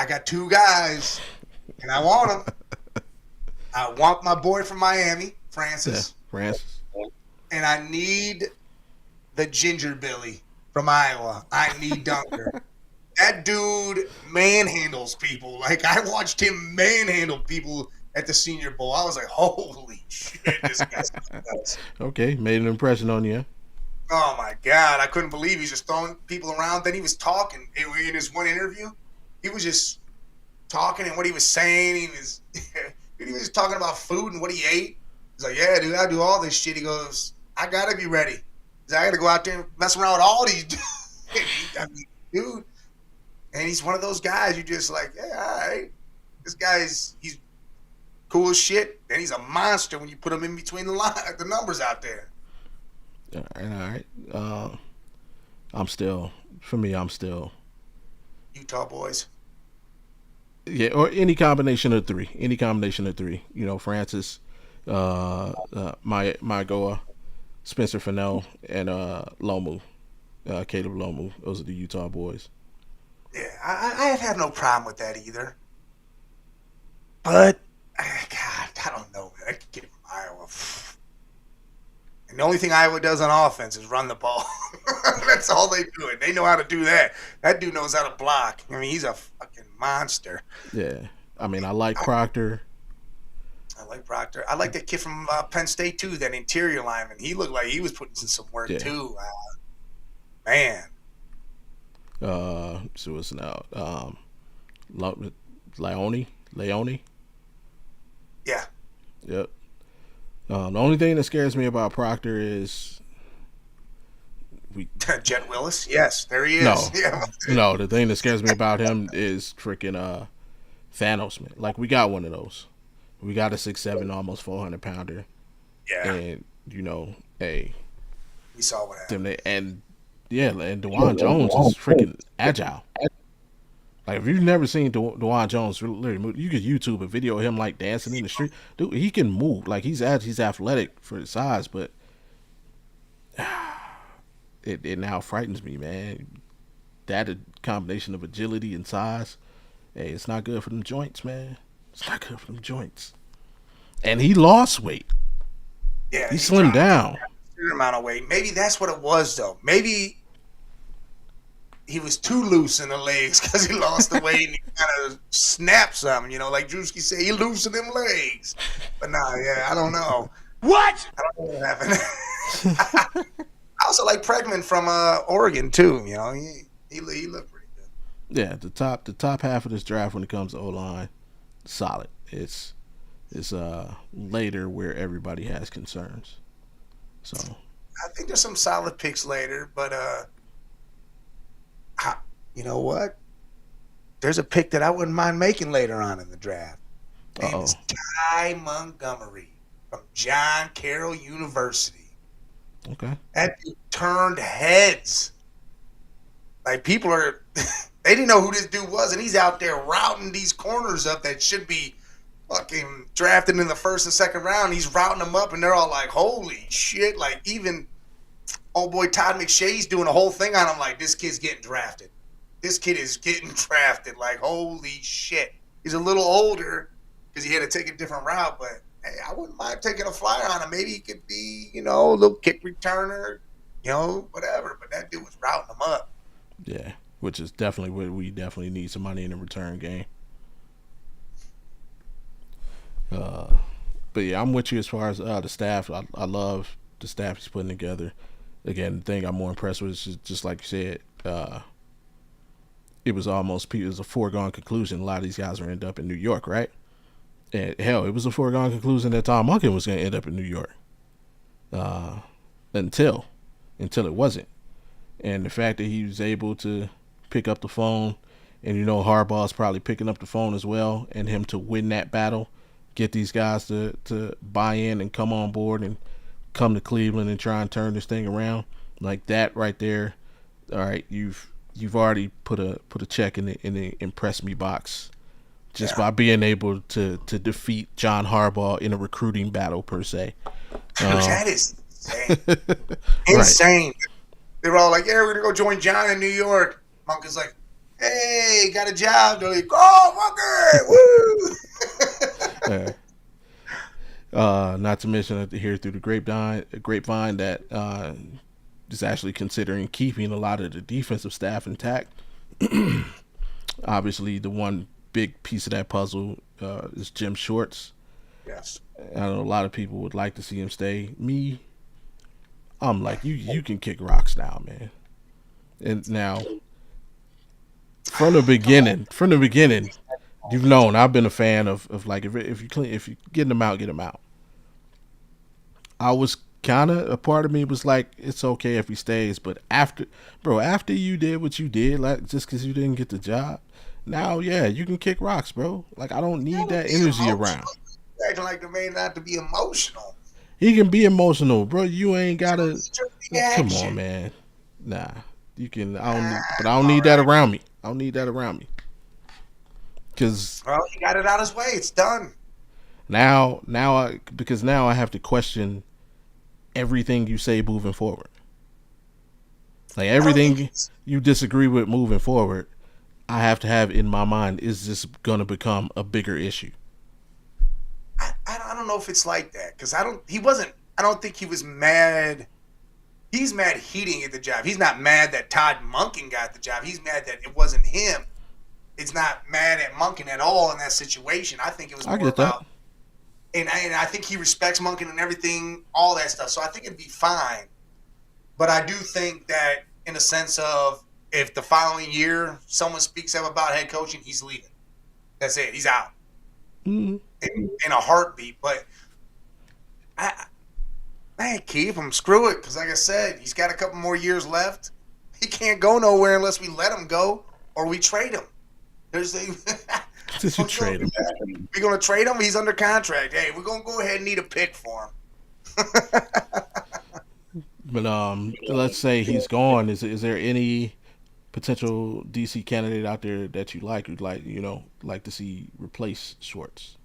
got 2 guys, and I want them. I want my boy from Miami, Francis. Yeah, Francis. And I need the Ginger Billy from Iowa. I need Dunker. That dude manhandles people. Like, I watched him manhandle people at the Senior Bowl. I was like, holy shit, this guy's nuts. Okay, made an impression on you. Oh, my God. I couldn't believe he's just throwing people around. Then he was talking in his one interview. He was just talking and what he was saying. He was just talking about food and what he ate. He's like, yeah, dude, I do all this shit. He goes, I got to be ready. I got to go out there and mess around with all these dudes. I mean, dude. And he's one of those guys you just like, yeah, all right. This guy's he's cool as shit. And he's a monster when you put him in between the numbers out there. All right. I'm still Utah boys. Yeah, or any combination of 3. Any combination of 3. You know, Francis, Goa, Spencer Fennell, and Lomu, Caleb Lomu. Those are the Utah boys. Yeah, I have no problem with that either. But, God, I don't know, man. That kid from Iowa. And the only thing Iowa does on offense is run the ball. That's all they do. And they know how to do that. That dude knows how to block. I mean, he's a fucking monster. Yeah. I mean, I like Proctor. I like Proctor. I like that kid from Penn State, too, that interior lineman. He looked like he was putting in some work, too. Man. So it's now Leone. Yeah. Yep. The only thing that scares me about Proctor is we Jet Willis. Yes, there he is. no, Yeah. no. The thing that scares me about him is freaking Thanos, man. Like we got one of those. We got a 6'7", almost 400 pounder, Yeah. and hey, We saw what them happened. and yeah, and Dewan Jones is freaking agile. Like if you've never seen Dewan Jones literally move, you could YouTube a video of him like dancing in the street. Dude, he can move. Like he's athletic for his size, but it now frightens me, man. That combination of agility and size, hey, it's not good for them joints, man. It's not good for them joints. And he lost weight. Yeah, He he slimmed dropped a down. certain amount of weight. Maybe that's what it was, though. Maybe he was too loose in the legs because he lost the weight and he kind of snapped something, like Drewski said, he loosened them legs. But nah, yeah, I don't know. What? I don't know what happened. I also like Bregman from Oregon too. He looked pretty good. Yeah, the top half of this draft when it comes to O line, solid. It's later where everybody has concerns. So I think there's some solid picks later, but you know what? There's a pick that I wouldn't mind making later on in the draft. His name is Ty Montgomery from John Carroll University. okay. That dude turned heads. Like people they didn't know who this dude was, and he's out there routing these corners up that should be fucking drafted in the first and second round. He's routing them up, and they're all like, "Holy shit!" Like even old boy Todd McShay's doing a whole thing on him. Like this kid's getting drafted. This kid is getting drafted. Like holy shit. He's a little older because he had to take a different route, but hey, I wouldn't mind taking a flyer on him. Maybe he could be, a little kick returner, whatever. But that dude was routing them up. Yeah, which is definitely what we definitely need some money in the return game. But yeah, I'm with you as far as the staff. I love the staff he's putting together. Again, the thing I'm more impressed with is just like you said, it was a foregone conclusion. A lot of these guys are end up in New York, right? And hell, it was a foregone conclusion that Todd Monken was going to end up in New York. Until it wasn't. And the fact that he was able to pick up the phone, and Harbaugh's probably picking up the phone as well, and him to win that battle, get these guys to buy in and come on board and come to Cleveland and try and turn this thing around, like that right there. All right, you've already put a check in the impress me box just by being able to defeat John Harbaugh in a recruiting battle per se. That is insane. Right. Insane. They were all like, "Yeah, we're gonna go join John in New York." Monk is like, "Hey, got a job." They're like, "Oh, Monker, woo!" Not to mention that hear through the grapevine that is actually considering keeping a lot of the defensive staff intact. Obviously, the one big piece of that puzzle is Jim Schwartz. Yes. I know a lot of people would like to see him stay. I'm like, you can kick rocks now, man. And now, from the beginning, you've known I've been a fan of like if you get them out, get them out. I was kind of a part of me was like, it's okay if he stays, but after you did what you did, like just because you didn't get the job, now yeah, you can kick rocks, bro. Like I don't need that energy around. Acting like the man not to be emotional. He can be emotional, bro. You ain't gotta. Come Reaction. on, man. Nah, you can. I don't need that around me. I don't need that around me. Because Well, he got it out his way. It's done. now I have to question everything you say moving forward. Like everything you disagree with moving forward, I have to have in my mind: is this gonna become a bigger issue? I don't know if it's like that because I don't think he was mad. He's mad he didn't get the job. He's not mad that Todd Monken got the job. He's mad that it wasn't him. It's not mad at Monken at all in that situation. I think it was more about, and I think he respects Monken and everything, all that stuff. So I think it'd be fine. But I do think that in a sense of if the following year someone speaks up about head coaching, he's leaving. That's it. He's out. Mm-hmm. In a heartbeat. But I keep him. Screw it, because like I said, he's got a couple more years left. He can't go nowhere unless we let him go or we trade him. There's a Did you trade him? We're gonna trade him. He's under contract. Hey, we're gonna go ahead and need a pick for him. But let's say he's gone. Is there any potential DC candidate out there that you like, who'd like to see replace Schwartz?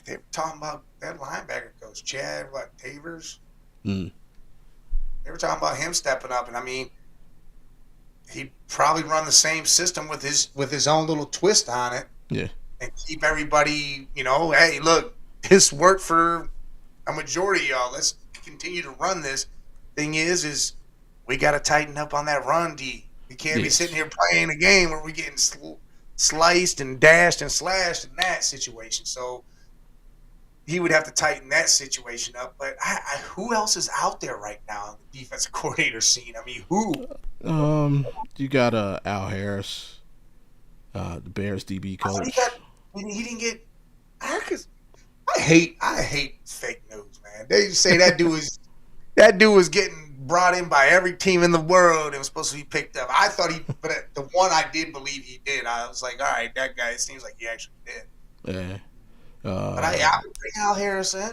They were talking about that linebacker coach, Chad, Tavers? Mm. They were talking about him stepping up, and I mean, he'd probably run the same system with his own little twist on it. Yeah. And keep everybody, hey, look, this worked for a majority of y'all. Let's continue to run this. Thing is we got to tighten up on that run D. We can't be sitting here playing a game where we're getting sliced and dashed and slashed in that situation. So he would have to tighten that situation up. But who else is out there right now on the defensive coordinator scene? I mean, who? You got Al Harris, the Bears DB coach. He didn't get. I hate fake news, man. They say that dude was getting brought in by every team in the world and was supposed to be picked up. I thought but the one I did believe he did, I was like, all right, that guy, it seems like he actually did. Yeah. But I would bring Al Harris in.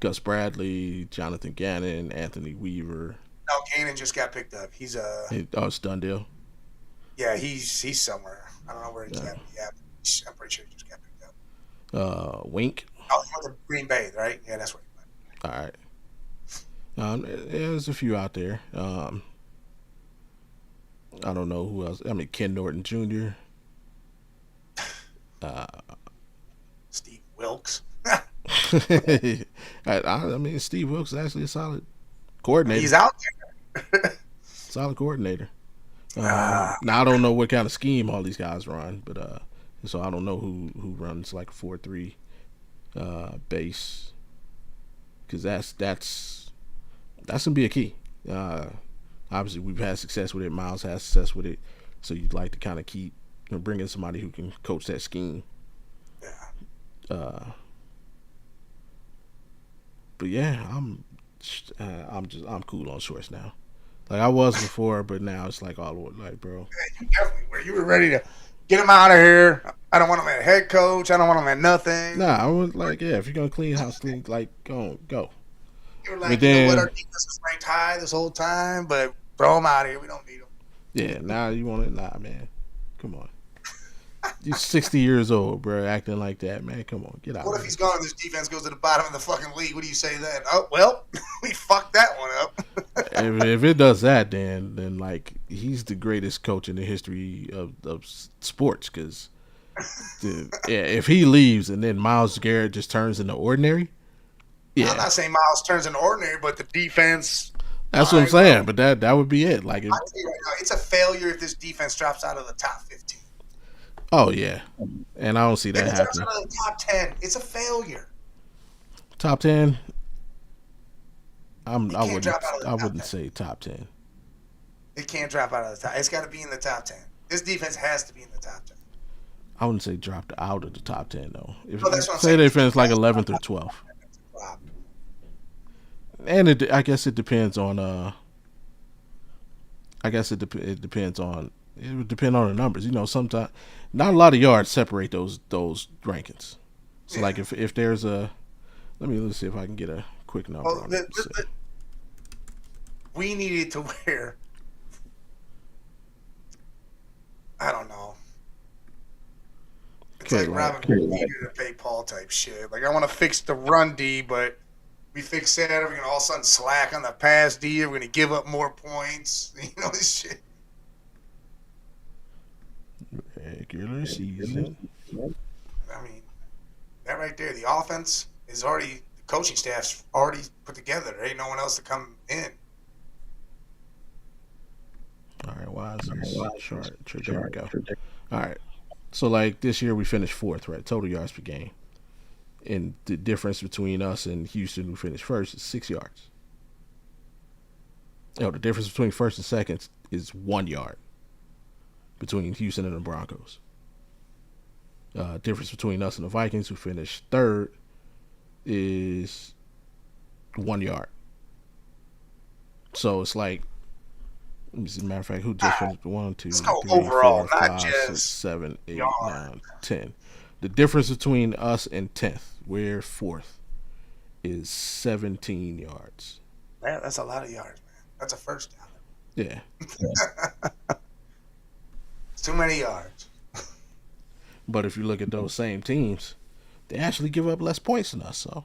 Gus Bradley, Jonathan Gannon, Anthony Weaver. No, Gannon just got picked up. He's it's done deal. Yeah, he's somewhere. I don't know where he's at. Yeah, I'm pretty sure he just got picked up. Wink. Oh, he went to Green Bay, right? Yeah, that's where he went. All right. There's a few out there. I don't know who else. I mean, Ken Norton Jr. Steve Wilkes. I mean, Steve Wilkes is actually a solid coordinator. He's out there. Solid coordinator. Now I don't know what kind of scheme all these guys run, but so I don't know who runs like a 4-3 base, because that's gonna be a key. Obviously, we've had success with it. Miles has success with it, so you'd like to kind of keep bring in somebody who can coach that scheme. Yeah. But yeah, I'm cool on Schwartz now. Like I was before, but now it's like all like, bro. You definitely were. You were ready to get him out of here. I don't want him at head coach. I don't want him at nothing. Nah, I was like, yeah, if you're gonna clean house, like go. You were like, you know what, our defense is ranked high this whole time, but throw him out of here. We don't need him. Yeah, now you want it? Nah, man. Come on. You're 60 years old, bro, acting like that, man. Come on, get out. What if he's gone and this defense goes to the bottom of the fucking league? What do you say then? Oh, well, we fucked that one up. if it does that, then like he's the greatest coach in the history of sports, because if he leaves and then Myles Garrett just turns into ordinary. Yeah. I'm not saying Myles turns into ordinary, but the defense. That's what I'm saying, but that would be it. Like, I'll tell you right now, it's a failure if this defense drops out of the top 15. Oh yeah, and I don't see that happening. Out of the top 10, it's a failure. Top 10. I wouldn't say top 10. It can't drop out of the top. It's got to be in the top 10. This defense has to be in the top 10. I wouldn't say dropped out of the top 10 though. Say they finish like 11th or 12th. And I guess it depends on. It would depend on the numbers. Sometimes not a lot of yards separate those rankings. So like if there's a, let's see if I can get a quick number on it. We needed to wear, I don't know. It's like Robin needed to pay Paul type shit. Like, I want to fix the run D, but we fix that, we're gonna all of a sudden slack on the pass D. We're gonna give up more points. This shit. Regular season. I mean, that right there, the offense is already, the coaching staff's already put together. There ain't no one else to come in. All right, why is this chart? There we go. All right, so like this year we finished 4th, right? Total yards per game. And the difference between us and Houston, who finished first, is 6 yards. The difference between first and second is 1 yard between Houston and the Broncos. Difference between us and the Vikings, who finished 3rd, is 1 yard. So it's like, let me see. Matter of fact, who just finished? 1, 2, Let's go 3, overall, 4, not 5, 6, just 7, 8, yard. 9, 10. The difference between us and 10th, we're fourth, is 17 yards. Man, that's a lot of yards, man. That's a first down. Yeah. It's too many yards. But if you look at those same teams, they actually give up less points than us. So.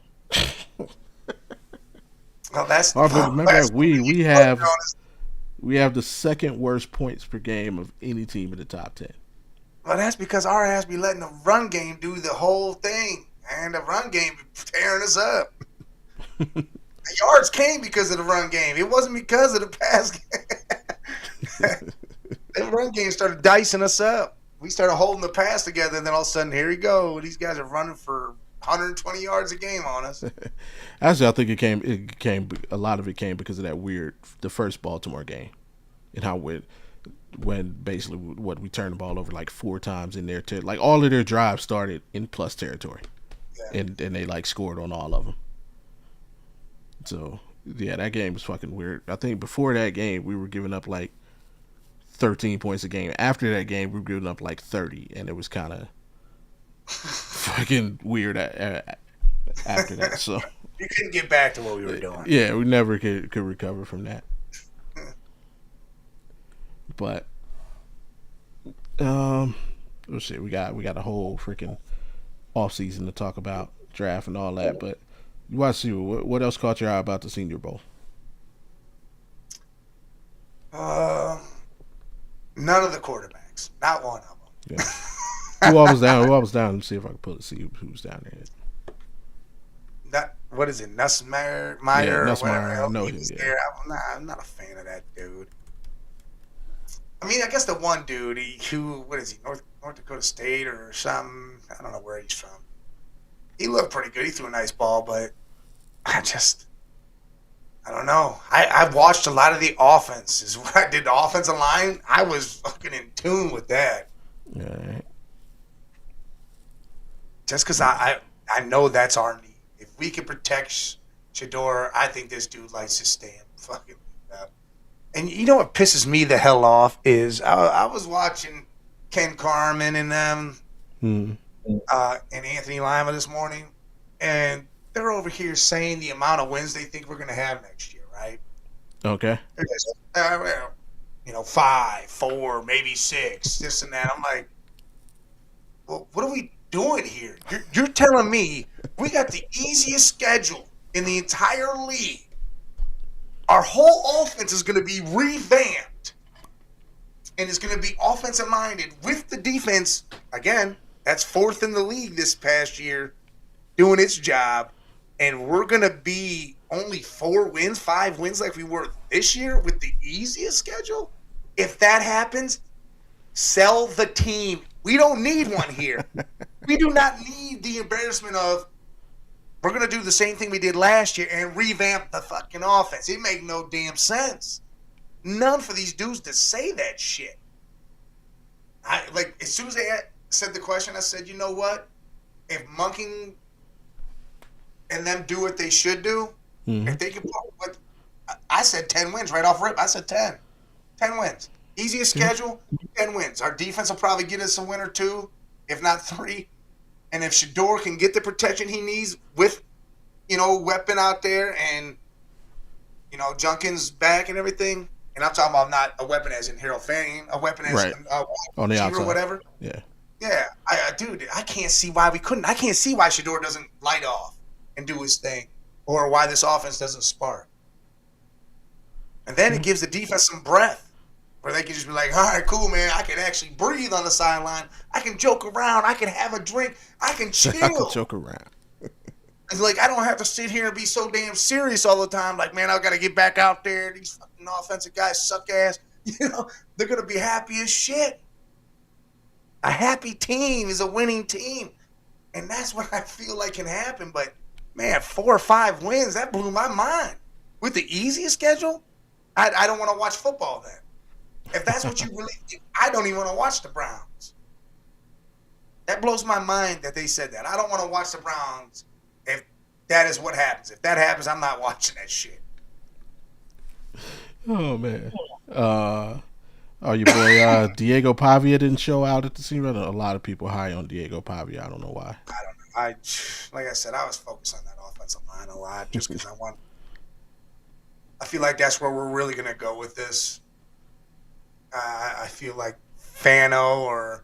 Well, that's remember we have the second worst points per game of any team in the top 10. Well, that's because our ass be letting the run game do the whole thing, and the run game be tearing us up. The yards came because of the run game. It wasn't because of the pass game. The run game started dicing us up. We started holding the pass together, and then all of a sudden, here we go. These guys are running for 120 yards a game on us. Actually, I think it came. A lot of it came because of the first Baltimore game, and how when basically we turned the ball over like 4 times in their like all of their drives started in plus territory, and they like scored on all of them. So yeah, that game was fucking weird. I think before that game we were giving up like 13 points a game. After that game we were giving up like 30, and it was kind of fucking weird after that. So you couldn't get back to what we were doing. Yeah, we never could recover from that. But let's see, we got a whole freaking off season to talk about, draft and all that. But you want to see what else caught your eye about the Senior Bowl? None of the quarterbacks, not one of them. Yeah. Who I was down? Let me see if I can pull it. See who's down there. What is it? Nussmeier? Yeah, Nussmeier. No, I'm not a fan of that dude. I mean, I guess the one dude what is he? North Dakota State or something? I don't know where he's from. He looked pretty good. He threw a nice ball, but I don't know. I watched a lot of the offense. Is what I did. The offensive line, I was fucking in tune with that. Yeah. Just because I know that's our need. If we can protect Shedeur, I think this dude likes to stand fucking up. And you know what pisses me the hell off is I was watching Ken Carman and them and Anthony Lima this morning, and they're over here saying the amount of wins they think we're going to have next year, right? Okay. 5, 4, maybe 6, this and that. I'm like, well, what are we doing here? You're telling me we got the easiest schedule in the entire league. Our whole offense is going to be revamped, and it's going to be offensive minded with the defense. Again, that's 4th in the league this past year, doing its job, and we're going to be only 4 wins, 5 wins like we were this year with the easiest schedule. If that happens, sell the team. We don't need one here. We do not need the embarrassment of we're going to do the same thing we did last year and revamp the fucking offense. It make no damn sense. None for these dudes to say that shit. As soon as they said the question, I said, you know what? If Monken and them do what they should do, if they can put I said 10 wins right off rip. I said 10. 10 wins. Easiest schedule, 10 wins. Our defense will probably get us a win or 2, if not 3. And if Shedeur can get the protection he needs with, weapon out there and, Junkins back and everything, and I'm talking about not a weapon as in Harold Fanning, a weapon as on the outside or whatever. Yeah. Yeah. Dude, I can't see why we couldn't. I can't see why Shedeur doesn't light off and do his thing, or why this offense doesn't spark. And then it gives the defense some breath. Where they can just be like, all right, cool, man. I can actually breathe on the sideline. I can joke around. I can have a drink. I can chill. I can joke around. It's like I don't have to sit here and be so damn serious all the time. Like, man, I got to get back out there. These fucking offensive guys suck ass. They're going to be happy as shit. A happy team is a winning team. And that's what I feel like can happen. But, man, 4 or 5 wins, that blew my mind. With the easiest schedule, I don't want to watch football then. If that's what you really think, I don't even want to watch the Browns. That blows my mind that they said that. I don't want to watch the Browns if that is what happens. If that happens, I'm not watching that shit. Oh man. Oh, your boy Diego Pavia didn't show out at the scene. A lot of people high on Diego Pavia. I don't know why. I don't know. Like I said, I was focused on that offensive line a lot just because I feel like that's where we're really gonna go with this. I feel like Fano or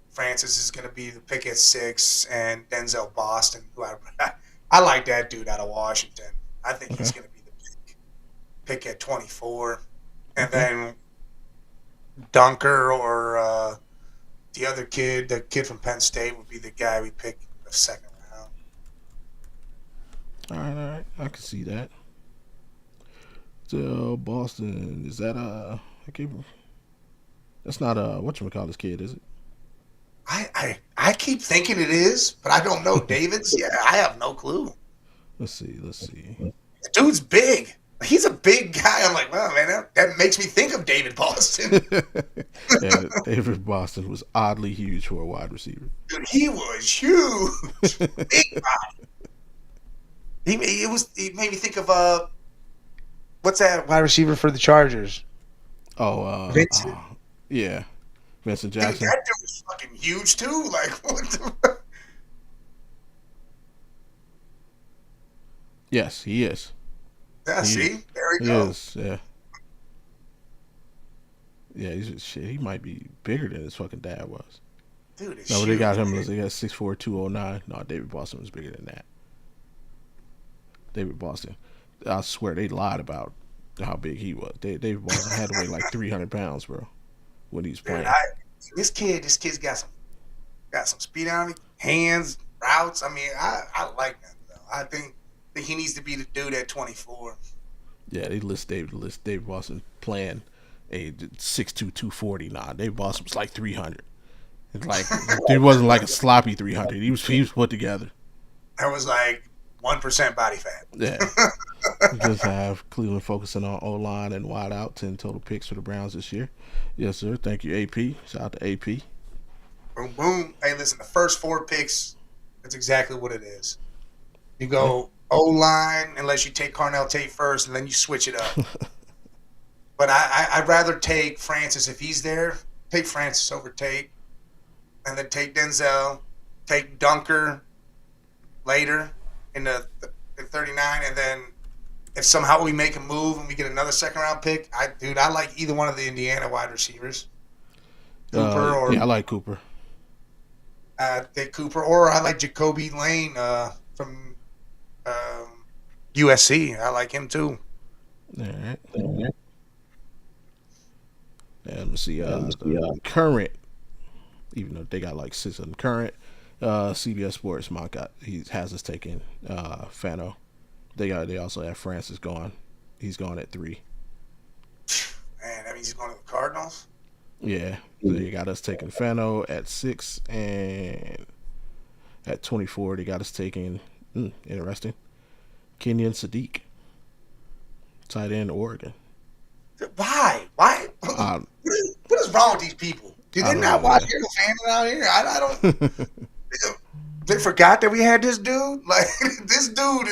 Francis is gonna be the pick at 6, and Denzel Boston, who I like that dude out of Washington. I think he's gonna be the pick at 24, and then Dunker or the other kid, the kid from Penn State, would be the guy we pick the second round. All right, I can see that. So Boston, is that I keep, that's not whatchamacallit's kid, is it? I keep thinking it is, but I don't know. David's? Yeah, I have no clue. Let's see. The dude's big. He's a big guy. I'm like, well, man, that makes me think of David Boston. Yeah, David Boston was oddly huge for a wide receiver. Dude, he was huge. Big body. He made me think of what's that wide receiver for the Chargers? Oh, Vincent. Yeah, Vincent Jackson. Dude, that dude was fucking huge too. Like, what the? Yes, he is. Yeah, see, there we go. He is. Yeah. Yeah, he might be bigger than his fucking dad was. Dude, it's no, huge. They got him. They got 6'4", 209. No, David Boston was bigger than that. David Boston. I swear they lied about how big he was. David Boston had to weigh like 300 pounds, bro, when he was playing. Dude, this kid's got some speed on him, hands, routes. I mean, I like that though. I think he needs to be the dude at 24. Yeah, they list David Boston playing a 6'2", 240. Nah, David Boston was like 300. It's like dude wasn't like a sloppy 300. He was put together. That was like 1% body fat. Yeah. Just have Cleveland focusing on O-line and wide out. 10 total picks for the Browns this year. Yes, sir. Thank you, AP. Shout out to AP. Boom, boom. Hey, listen, the first 4 picks, that's exactly what it is. You go O-line unless you take Carnell Tate first, and then you switch it up. But I'd rather take Francis if he's there. Take Francis over Tate. And then take Denzel. Take Dunker later in the 39, and then if somehow we make a move and we get another second-round pick, I like either one of the Indiana wide receivers. Cooper I like Cooper. Take Cooper, or I like Jacoby Lane from USC. I like him too. All right. Yeah, let me see. Current, even though they got like 6 of them, current CBS Sports mock he has us taking Fano. They also have Francis going. He's going at 3. Man, that means he's going to the Cardinals. Yeah, they got us taking Fano at 6, and at 24 they got us taking interesting Kenyon Sadiq, tight end, Oregon. Why? What is wrong with these people? Do they not watch Eagle fans out here? I don't. They forgot that we had this dude. Like this dude,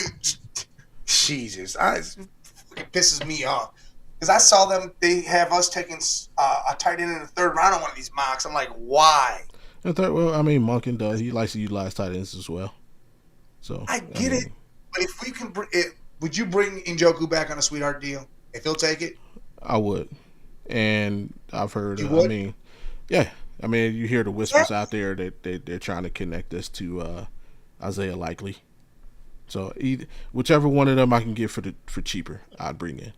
Jesus, it pisses me off because I saw them. They have us taking a tight end in the 3rd round on one of these mocks. I'm like, why? Well, I mean, Monken does. He likes to utilize tight ends as well. So I get it, but if we can, would you bring Njoku back on a sweetheart deal if he'll take it? I would, and I've heard. You would? I mean, yeah. I mean, you hear the whispers out there that they're trying to connect this to Isaiah Likely. So whichever one of them I can get for cheaper, I'd bring in.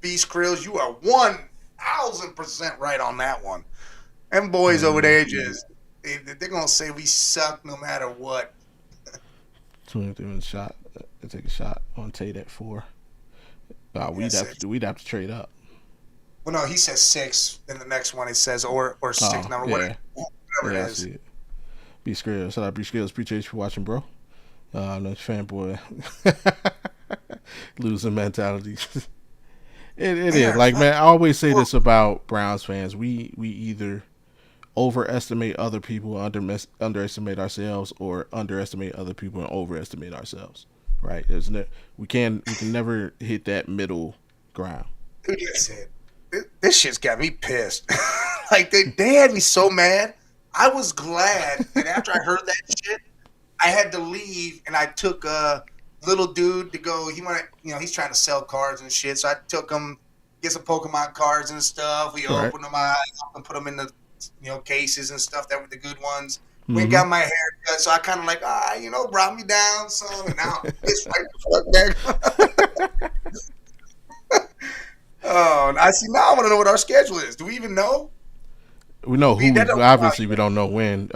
Beast Krills, you are 1,000% right on that one. Them boys over there they're gonna say we suck no matter what. 23 shot. They take a shot on Tate at 4. We'd have to trade up. Well, no, he says 6. Then the next one it says or 6 number whatever it is. See it. B Skrills, shout out B Skrills. Appreciate you for watching, bro. No fanboy losing mentality. it is like, man. I always say this about Browns fans. We either overestimate other people, underestimate ourselves, or underestimate other people and overestimate ourselves. Right? We can never hit that middle ground. Dude, listen, this shit's got me pissed. Like they had me so mad. I was glad that after I heard that shit, I had to leave, and I took a little dude to go. He wanted, he's trying to sell cards and shit. So I took him, get some Pokemon cards and stuff. We Right. opened them up and put them in the cases and stuff that were the good ones. Mm-hmm. We got my hair cut, so I kind of like, brought me down some, and now it's right the fuck back. Oh, I see. Now I want to know what our schedule is. Do we even know? We know who. Obviously, we don't know when.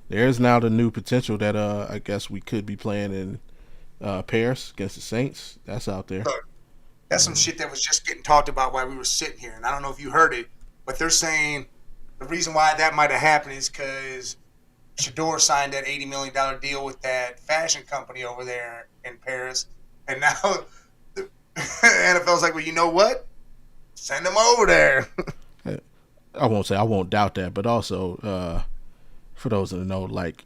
There's now the new potential that I guess we could be playing in Paris against the Saints. That's out there. Look, that's some shit that was just getting talked about while we were sitting here, and I don't know if you heard it, but they're saying the reason why that might have happened is because Shador signed that $80 million deal with that fashion company over there in Paris, and now the NFL's like, well, you know what? Send them over there. I won't doubt that, but also for those that know, like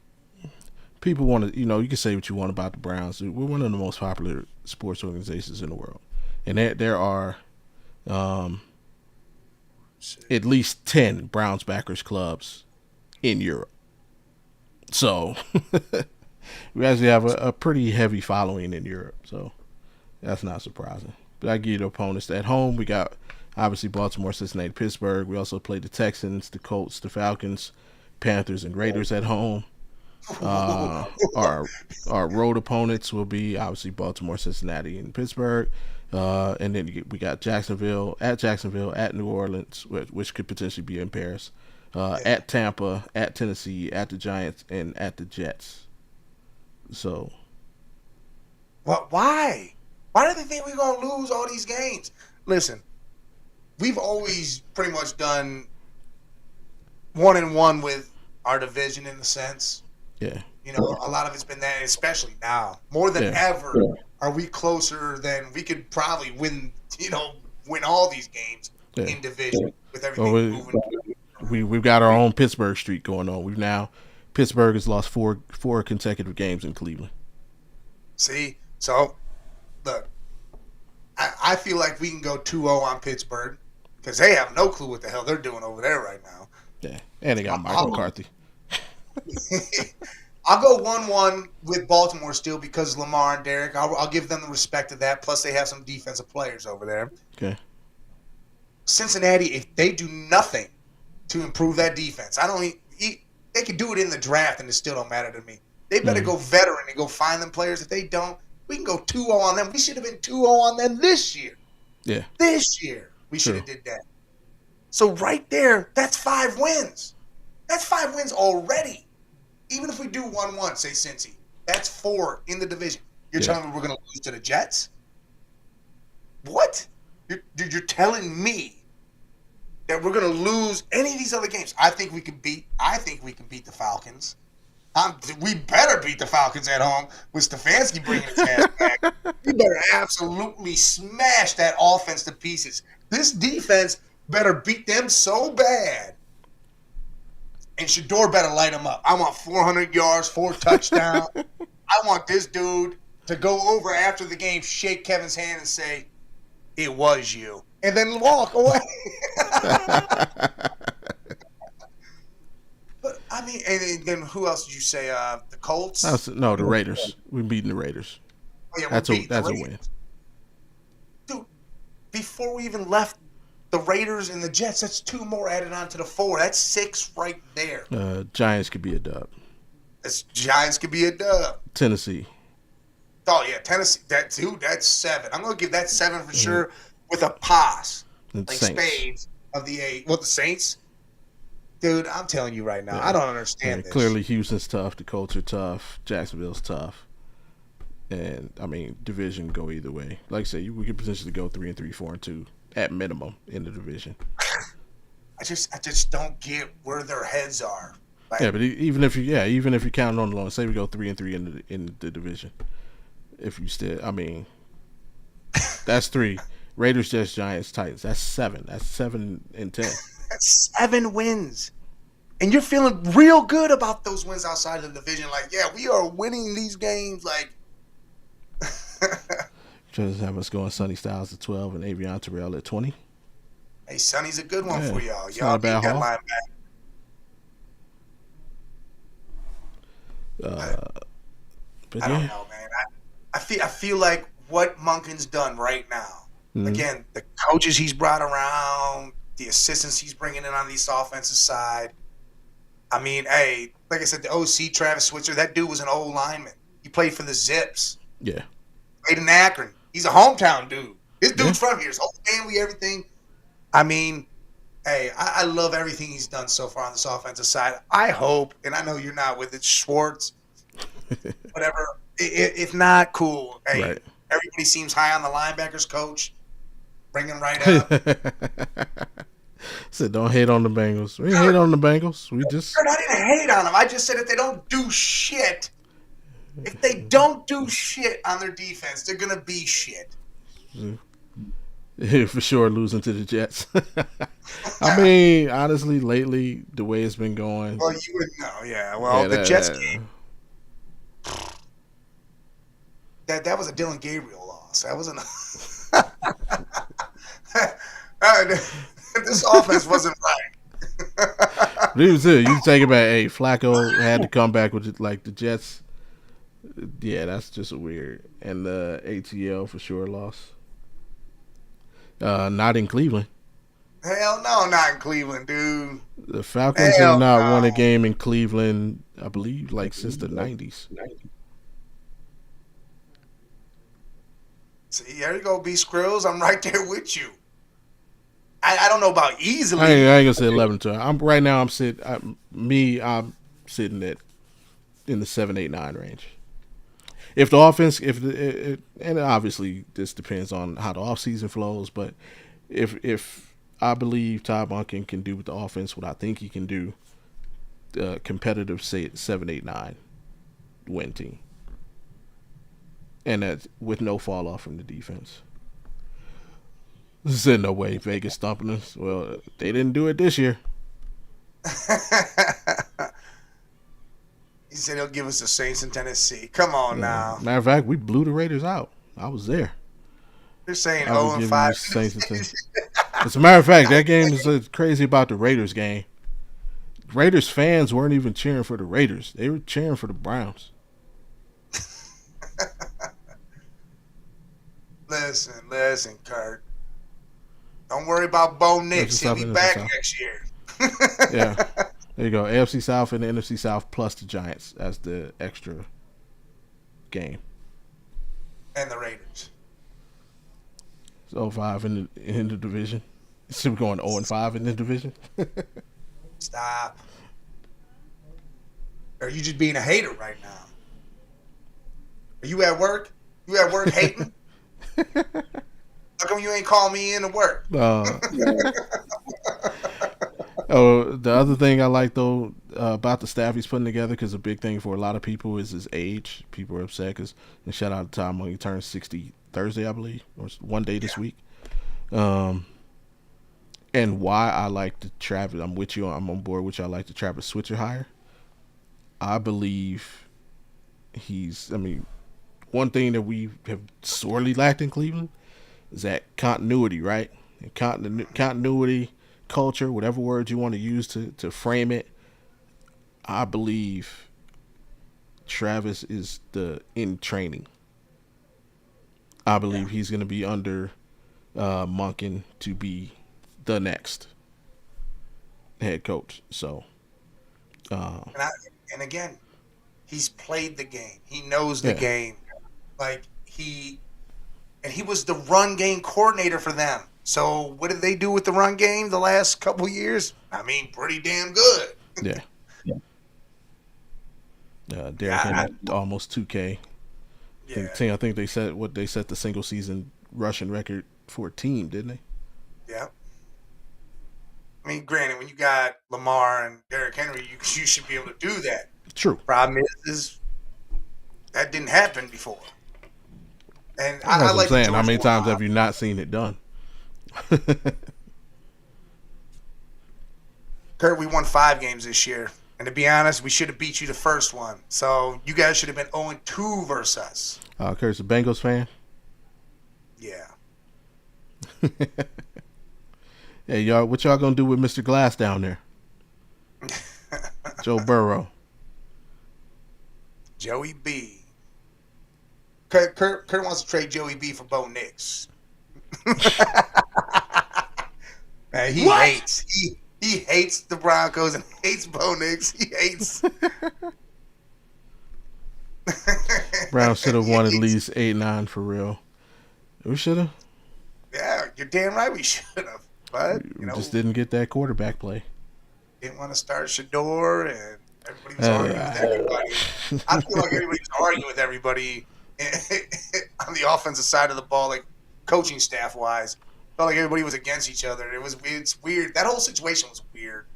people want to, you can say what you want about the Browns. We're one of the most popular sports organizations in the world, and there are at least 10 Browns backers clubs in Europe. So we actually have a pretty heavy following in Europe. So that's not surprising. But I give you the opponents at home. We got obviously Baltimore, Cincinnati, Pittsburgh. We also play the Texans, the Colts, the Falcons, Panthers, and Raiders at home. Our road opponents will be obviously Baltimore, Cincinnati, and Pittsburgh. And then we got Jacksonville, at New Orleans, which could potentially be in Paris, at Tampa, at Tennessee, at the Giants, and at the Jets. So, why? Why do they think we're gonna lose all these games? Listen, we've always pretty much done 1-1 with our division in the sense. Yeah. A lot of it's been that, especially now. More than ever, are we closer than we could probably win, win all these games in division with everything moving. We've got our own Pittsburgh streak going on. Pittsburgh has lost four consecutive games in Cleveland. See? So, look, I feel like we can go 2-0 on Pittsburgh because they have no clue what the hell they're doing over there right now. Yeah, and they got Mike McCarthy. I'll go 1-1 with Baltimore still because Lamar and Derek. I'll give them the respect of that. Plus, they have some defensive players over there. Okay. Cincinnati, if they do nothing to improve that defense, they could do it in the draft and it still don't matter to me. They better go veteran and go find them players. If they don't, we can go 2-0 on them. We should have been 2-0 on them this year. Yeah. This year, we should have did that. So right there, that's 5 wins. That's 5 wins already. Even if we do 1-1, say Cincy, that's 4 in the division. You're telling me we're going to lose to the Jets? What? You're telling me that we're going to lose any of these other games? I think we can beat the Falcons. We better beat the Falcons at home with Stefanski bringing his ass back. We better absolutely smash that offense to pieces. This defense better beat them so bad. And Shador better light him up. I want 400 yards, 4 touchdowns. I want this dude to go over after the game, shake Kevin's hand and say, "It was you," and then walk away. But, I mean, and then who else did you say? The Colts? The Raiders. We're beating the Raiders. Oh, yeah, that's a win. Dude, before we even left the Raiders and the Jets, that's 2 more added on to the 4. That's 6 right there. Giants could be a dub. Giants could be a dub. Tennessee. Oh, yeah, Tennessee. That's 7. I'm going to give that 7 for sure with a pass. And like Saints. spades of the 8. Well, the Saints? Dude, I'm telling you right now, I don't understand this. Clearly, Houston's tough. The Colts are tough. Jacksonville's tough. And, I mean, division go either way. Like I said, we could potentially go 3-3, 4-2 at minimum in the division. I just don't get where their heads are. Like, but even if you count on the long, say we go 3-3 in the division. If you still, I mean, that's 3. Raiders, Jets, Giants, Titans. That's 7. That's 7 and 10. That's 7 wins. and you're feeling real good about those wins outside of the division. Like, yeah, we are winning these games. Like, Just have us going Sonny Styles at 12 and Avion Terrell at 20. hey, Sonny's a good one for y'all. It's Y'all not a bad need that haul. linebacker. But I don't know, man. I feel like what Monken's done right now. Again, the coaches he's brought around, the assistants he's bringing in on the offensive side. I mean, hey, like I said, the OC Travis Switzer, that dude was an old lineman. He played for the Zips. Yeah. Played in Akron. He's a hometown dude. This dude's from here. His whole family, everything. I mean, hey, I love everything he's done so far on this offensive side. I hope, and I know you're not with it, Schwartz, whatever. If not, cool. Hey, Right. Everybody seems high on the linebackers coach. Bring him right up. Said don't hate on the Bengals. We ain't hate on the Bengals. We just I didn't hate on them. I just said if they don't do shit, on their defense, they're gonna be shit. for sure losing to the Jets. I mean, honestly, lately the way it's been going. Well, you would know, yeah. Well, the Jets game. That was a Dylan Gabriel loss. That wasn't. This offense wasn't right. But even still, you take it back. Hey, Flacco had to come back with it, like the Jets. Yeah, that's just weird. And the ATL for sure loss. Not in Cleveland. Hell no, not in Cleveland, dude. The Falcons have not won a game in Cleveland, I believe, like since the 90s. See, there you go, B. Skrills. I'm right there with you. I don't know about easily. I ain't gonna say 11-12. I'm sitting at in the 7-8-9 range. If the offense, and obviously this depends on how the offseason flows, but if I believe Todd Monken can do with the offense what I think he can do, competitive, say 7-8-9 win team, and that's with no fall off from the defense. There's no way Vegas stomping us. Well, they didn't do it this year. He said he'll give us the Saints in Tennessee. Come on now. Matter of fact, we blew the Raiders out. I was there. They're saying 0-5. As a matter of fact, that game is crazy about the Raiders game. Raiders fans weren't even cheering for the Raiders. They were cheering for the Browns. Listen, Kurt. Don't worry about Bo Nix. He'll be back next year. Yeah. There you go. AFC South and the NFC South plus the Giants as the extra game. And the Raiders. It's 0-5 in the division. So we're going 0-5 in the division. Stop. Are you just being a hater right now? Are you at work? You at work hating? How come you ain't call me in to work? The other thing I like though about the staff he's putting together, because a big thing for a lot of people is his age. People are upset because, and shout out to Tom when he turns 60 Thursday, I believe, or one day this week. And why I like the Travis, I'm with you. I'm on board with you. I like the Travis Switzer hire. I believe one thing that we have sorely lacked in Cleveland is that continuity, right? And continuity, culture, whatever words you want to use to frame it. I believe Travis is in training. I believe he's going to be under Monken to be the next head coach. So, and again, he's played the game. He knows the game. Like he was the run game coordinator for them. So what did they do with the run game the last couple years? I mean, pretty damn good. Yeah. Derrick Henry almost 2K. Yeah. I think they set the single season rushing record for a team, didn't they? Yeah. I mean, granted, when you got Lamar and Derrick Henry, you should be able to do that. True. Problem is that didn't happen before. And That's I what like I'm saying. George How many times Watt. have you not seen it done? Kurt, we won 5 games this year. And to be honest, we should have beat you the first one. So you guys should have been 0-2 versus us. Kurt's a Bengals fan? Yeah. Hey, y'all, what y'all gonna do with Mr. Glass down there? Joe Burrow. Joey B. Kurt wants to trade Joey B for Bo Nix. Man, he hates. He hates the Broncos and hates Bo Nix. He hates. Browns should have won at least 8-9 for real. We should have. Yeah, you're damn right we should have. But We just didn't get that quarterback play. Didn't want to start Shador, and everybody was arguing with everybody. I feel like everybody was arguing with everybody on the offensive side of the ball, like coaching staff wise. Felt like everybody was against each other. It's weird. That whole situation was weird.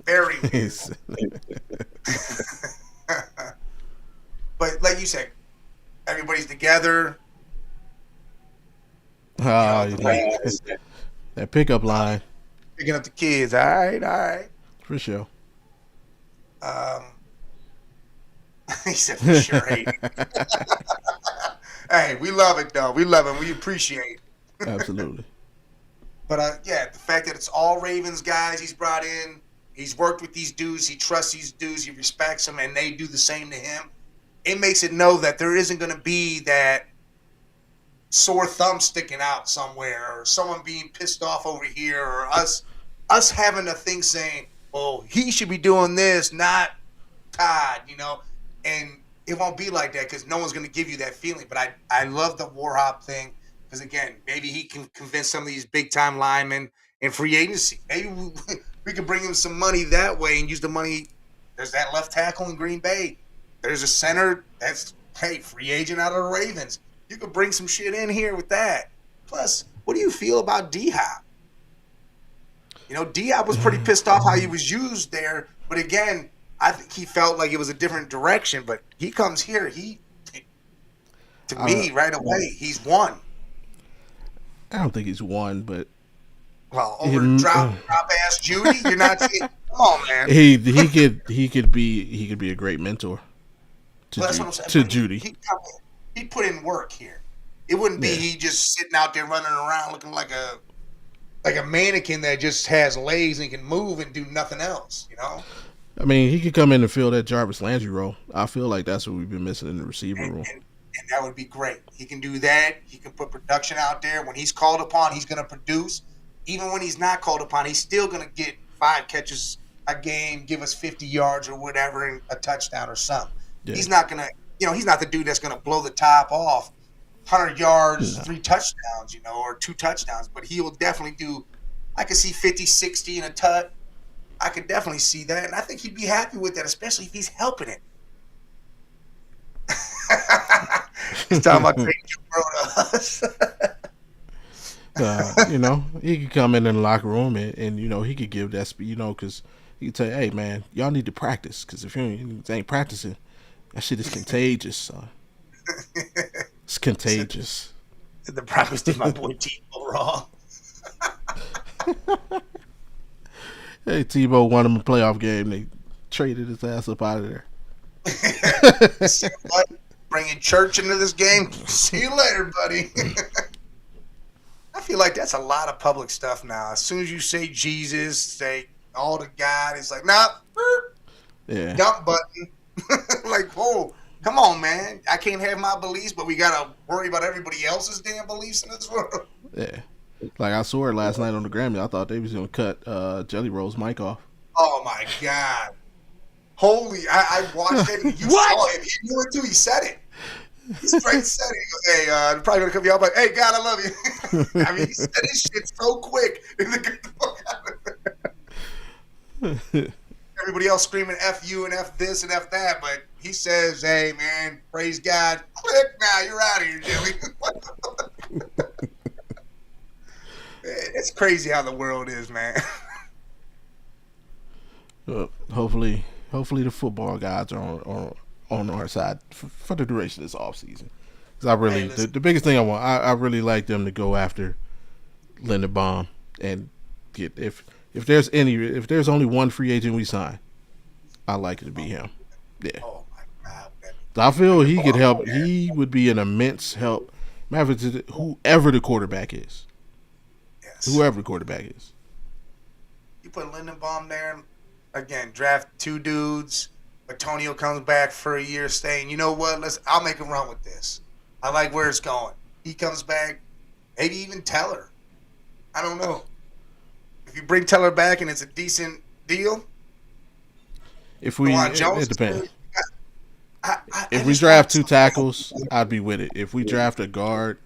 Very weird. But like you said, everybody's together. That pickup line. Picking up the kids. All right. For sure. He said for sure. Hey, we love it though. We love it. We appreciate it. Absolutely. But the fact that it's all Ravens guys he's brought in, he's worked with these dudes, he trusts these dudes, he respects them, and they do the same to him. It makes it know that there isn't going to be that sore thumb sticking out somewhere, or someone being pissed off over here, or us having a thing saying, "Oh, he should be doing this, not Todd," And it won't be like that because no one's going to give you that feeling. But I love the Warhop thing. Because, again, maybe he can convince some of these big-time linemen in free agency. Maybe we can bring him some money that way and use the money. There's that left tackle in Green Bay. There's a center that's, free agent out of the Ravens. You could bring some shit in here with that. Plus, what do you feel about D-Hop? D-Hop was pretty pissed off how he was used there. But, again, I think he felt like it was a different direction. But he comes here. To me, right away, he's won. I don't think he's won, but over drop ass Judy, you're not seeing. Come on, man. He could be a great mentor to Judy. He put in work here. It wouldn't be he just sitting out there running around looking like a mannequin that just has legs and can move and do nothing else. I mean, he could come in and fill that Jarvis Landry role. I feel like that's what we've been missing in the receiver room. And that would be great. He can do that. He can put production out there. When he's called upon, he's going to produce. Even when he's not called upon, he's still going to get 5 catches a game, give us 50 yards or whatever, and a touchdown or something. Yeah. He's not going to, he's not the dude that's going to blow the top off 100 yards, 3 touchdowns, or 2 touchdowns. But he will definitely do, I could see 50, 60 in a tut. I could definitely see that. And I think he'd be happy with that, especially if he's helping it. He's talking about taking your world to us. He could come in the locker room and he could give that speed, because he could tell you, hey, man, y'all need to practice, because if you ain't practicing, that shit is contagious, son. It's contagious. The practice did my boy Tebow wrong. Hey, Tebow won him a playoff game. They traded his ass up out of there. Bringing church into this game. See you later, buddy. I feel like that's a lot of public stuff now. As soon as you say Jesus, say all to God, it's like, nah, dump button. Like, whoa, come on, man. I can't have my beliefs, but we got to worry about everybody else's damn beliefs in this world. Yeah. Like I saw it last night on the Grammy. I thought they was going to cut Jelly Roll's mic off. Oh, my God. Holy, I watched it. You saw it. He knew it too. He said it. He straight said it. He goes, hey, I'm probably going to come you out, but hey, God, I love you. I mean, he said his shit so quick. Everybody else screaming F you and F this and F that, but he says, hey, man, praise God. Click now. You're out of here, Jelly. It's crazy how the world is, man. Hopefully the football guys are on our side for the duration of this offseason. Because I really, the biggest thing I really like them to go after Linderbaum and get if if there's only one free agent we sign, I like it to be him. Yeah. Oh my God. I feel he could help. He would be an immense help. Matter of fact, whoever the quarterback is. Yes. Whoever the quarterback is. You put Lindenbaum there, again, draft 2 dudes. Antonio comes back for a year saying, you know what, I'll make him run with this. I like where it's going. He comes back, maybe even Teller. I don't know. If you bring Teller back and it's a decent deal, it depends. If we draft 2 tackles, I'd be with it. If we draft a guard,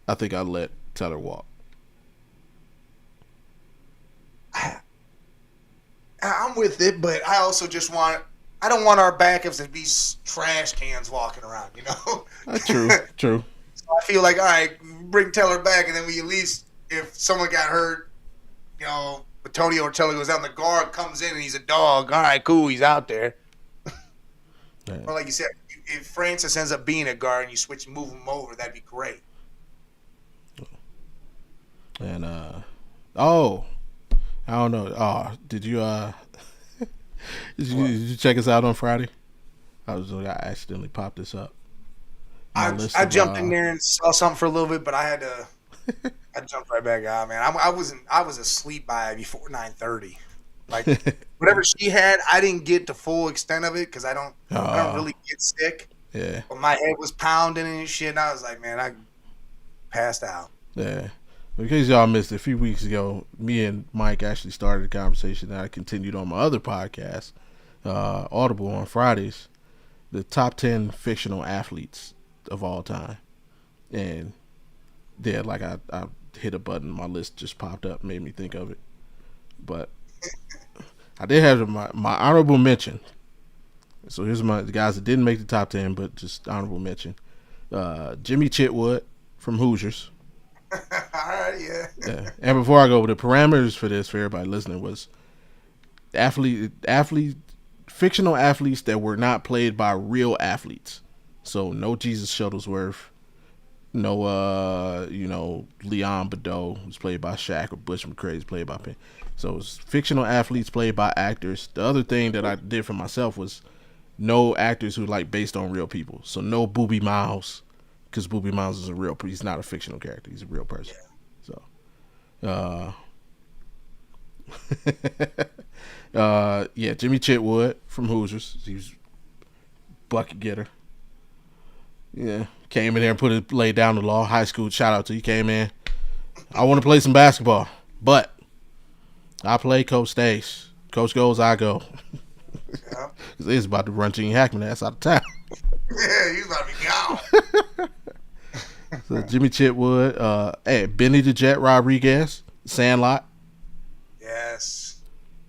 I think I'd let Teller walk. I'm with it, but I also just I don't want our backups to be trash cans walking around, you know? True. So I feel like, all right, bring Teller back, and then we at least, if someone got hurt, you know, Antonio or Teller goes out and the guard comes in and he's a dog, all right, cool, he's out there. Yeah. Or like you said, if Francis ends up being a guard and you move him over, that'd be great. And, I don't know. Oh, did you did you check us out on Friday? I accidentally popped this up. I jumped in there and saw something for a little bit, but I had to. I jumped right back out, man. I was asleep by before 9:30. Like whatever she had, I didn't get the full extent of it because I don't really get sick. Yeah. But my head was pounding and shit, and I was like, man, I passed out. Yeah. In case y'all missed it, a few weeks ago, me and Mike actually started a conversation that I continued on my other podcast, Audible on Fridays, the top 10 fictional athletes of all time. And yeah, like I hit a button, my list just popped up, made me think of it. But I did have my honorable mention. So here's the guys that didn't make the top 10, but just honorable mention. Jimmy Chitwood from Hoosiers. All right, yeah. And before I go, the parameters for this, for everybody listening, was fictional athletes that were not played by real athletes. So no Jesus Shuttlesworth, no Leon Badeau, who's played by Shaq, or Butch McRae, who's played by Penn. So it's fictional athletes played by actors. The other thing that I did for myself was no actors who based on real people. So no Boobie Miles. Because Boobie Miles is he's not a fictional character. He's a real person. Yeah. So, Jimmy Chitwood from Hoosiers. He was bucket getter. Yeah, came in there and laid down the law. High school, shout out to you. Came in. I want to play some basketball, but I play. Coach stays. Coach goes, I go. Yeah. Because it's about to run Gene Hackman ass out of town. Yeah, he's about to be gone. So Jimmy Chitwood, Benny the Jet Rodriguez, Sandlot. Yes.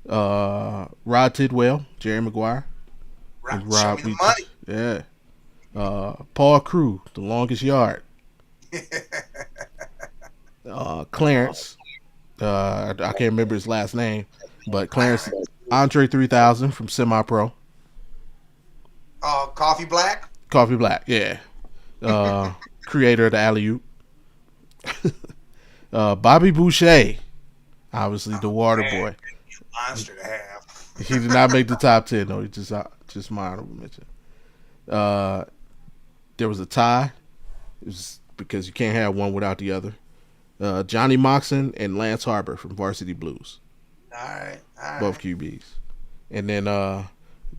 Rod Tidwell, Jerry Maguire. Show me the money. Yeah. Paul Crew, The Longest Yard. Clarence. I can't remember his last name, but Clarence Andre 3000 from Semi Pro. Coffee Black. Coffee Black, yeah. Creator of the alley-oop. Bobby Boucher, obviously the water boy. Monster to have. He did not make the top 10 though. He just my honorable mention. There was a tie. It was because you can't have one without the other. Johnny Moxon and Lance Harbor from Varsity Blues. All right. Both QBs. And then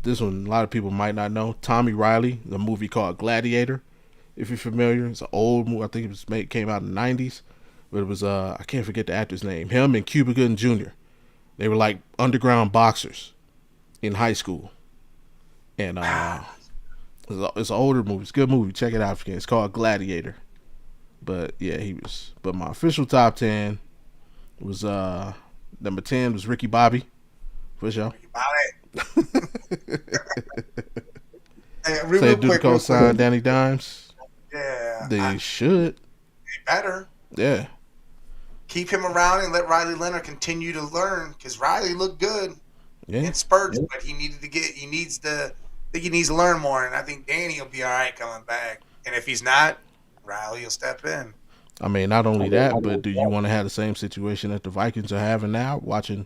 this one a lot of people might not know. Tommy Riley, the movie called Gladiator. If you're familiar, it's an old movie. I think came out in the 90s. But it was I can't forget the actor's name. Him and Cuba Gooding Jr. They were like underground boxers in high school. And it's an older movie. It's a good movie. Check it out again. It's called Gladiator. But yeah, he was. But my official top 10 was number 10 was Ricky Bobby. For sure. Ricky Bobby. Hey, say do the co-sign Danny Dimes. Yeah. They should. They better. Yeah. Keep him around and let Riley Leonard continue to learn, because Riley looked good in spurts, but he needs to learn more, and I think Danny will be all right coming back. And if he's not, Riley will step in. I mean, not only that, but do you want to have the same situation that the Vikings are having now, watching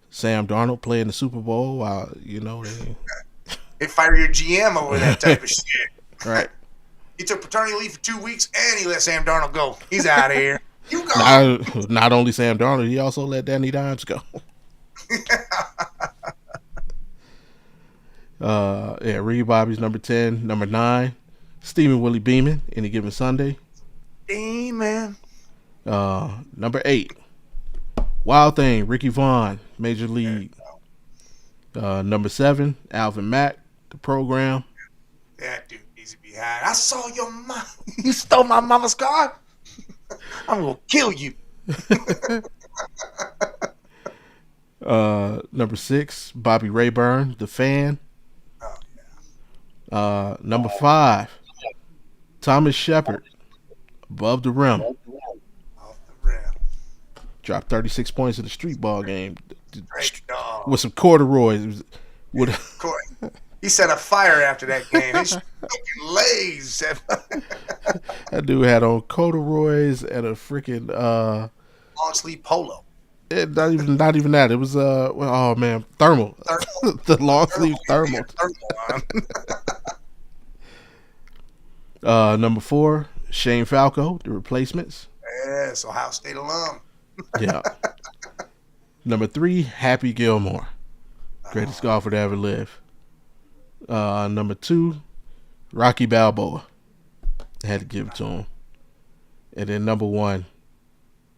Sam Darnold play in the Super Bowl while They fire your GM over that type of shit. right. He took paternity leave for 2 weeks and he let Sam Darnold go. He's out of here. You go. Not only Sam Darnold, he also let Danny Dimes go. Reed Bobby's number 10. Number 9, Stephen Willie Beeman, Any Given Sunday. Amen. Number 8, Wild Thing, Ricky Vaughn, Major League. Number 7, Alvin Mack, The Program. That dude needs to be high. I saw your mom. You stole my mama's car. I'm gonna kill you. Number 6, Bobby Rayburn, The Fan. Oh, yeah. Number 5, Thomas Shepard, Above the Rim. Off the rim. Dropped 36 points in the street ball game Great dog. with some corduroys. He set a fire after that game. His fucking legs. That dude had on corduroys and a freaking Long sleeve polo. not even that. It was thermal. The long sleeve thermal. Number 4, Shane Falco, The Replacements. Yes, Ohio State alum. Yeah. Number 3, Happy Gilmore, greatest golfer to ever live. Number 2, Rocky Balboa. I had to give it to him. And then number 1,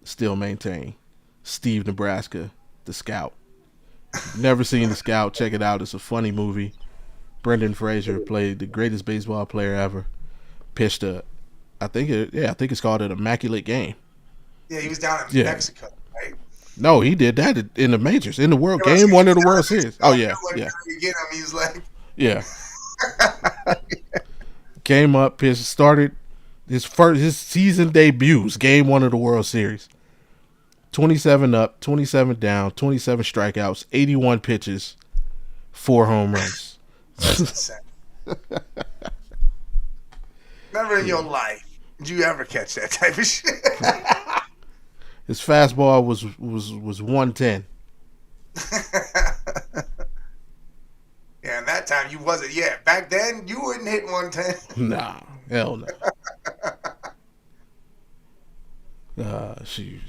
still maintain, Steve Nebraska, The Scout. Never seen The Scout, check it out. It's a funny movie. Brendan Fraser played the greatest baseball player ever. Pitched I think it's called an immaculate game. Yeah, he was down in Mexico, right? No, he did that in the majors, in the World Game 1 of the World Series. Oh yeah, yeah. You get him, he's like, yeah. Came up, pitched, started his season debuts, Game 1 of the World Series. 27 up, 27 down, 27 strikeouts, 81 pitches, 4 home runs. That's insane. Never in your life did you ever catch that type of shit. His fastball was 110. Yeah, and that time you wasn't. Yeah, back then you wouldn't hit 110. Nah, hell no.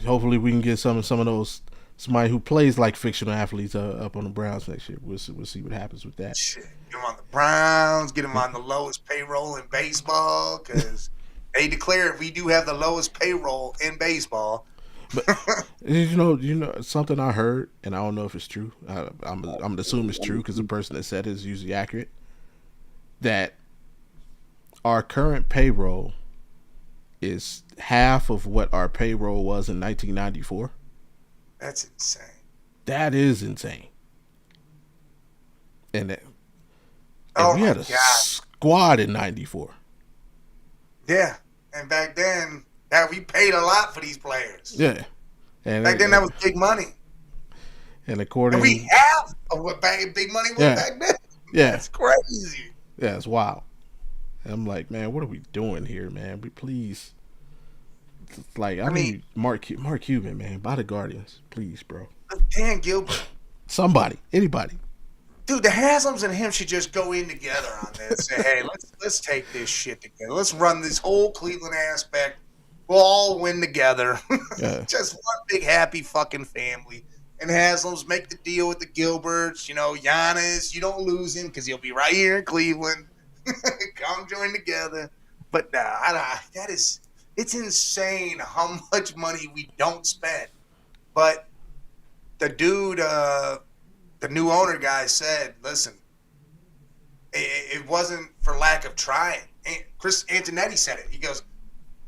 Hopefully we can get some of those, somebody who plays like fictional athletes up on the Browns next year. We'll see what happens with that. Shit. Get him on the Browns. Get him on the lowest payroll in baseball because they declare we do have the lowest payroll in baseball. But you know something I heard, and I don't know if it's true. I'm gonna assume it's true because the person that said it is usually accurate. That our current payroll is half of what our payroll was in 1994. That's insane. That is insane. And we had a squad in 94. Yeah, and back then we paid a lot for these players. Yeah, and back then that was big money. And we half of what big money was back then. Yeah, that's crazy. Yeah, it's wild. And I'm like, man, what are we doing here, man? Please. Like, I need Mark Cuban, man. Buy the Guardians, please, bro. Dan Gilbert. Somebody, anybody. Dude, the Haslams and him should just go in together on this. Say, hey, let's take this shit together. Let's run this whole Cleveland aspect. We'll all win together. Yeah. Just one big happy fucking family. And Haslams make the deal with the Gilberts. You know, Giannis, you don't lose him because he'll be right here in Cleveland. Come join together. But it's insane how much money we don't spend. But the dude, the new owner guy said, listen, it wasn't for lack of trying. Chris Antonetti said it. He goes,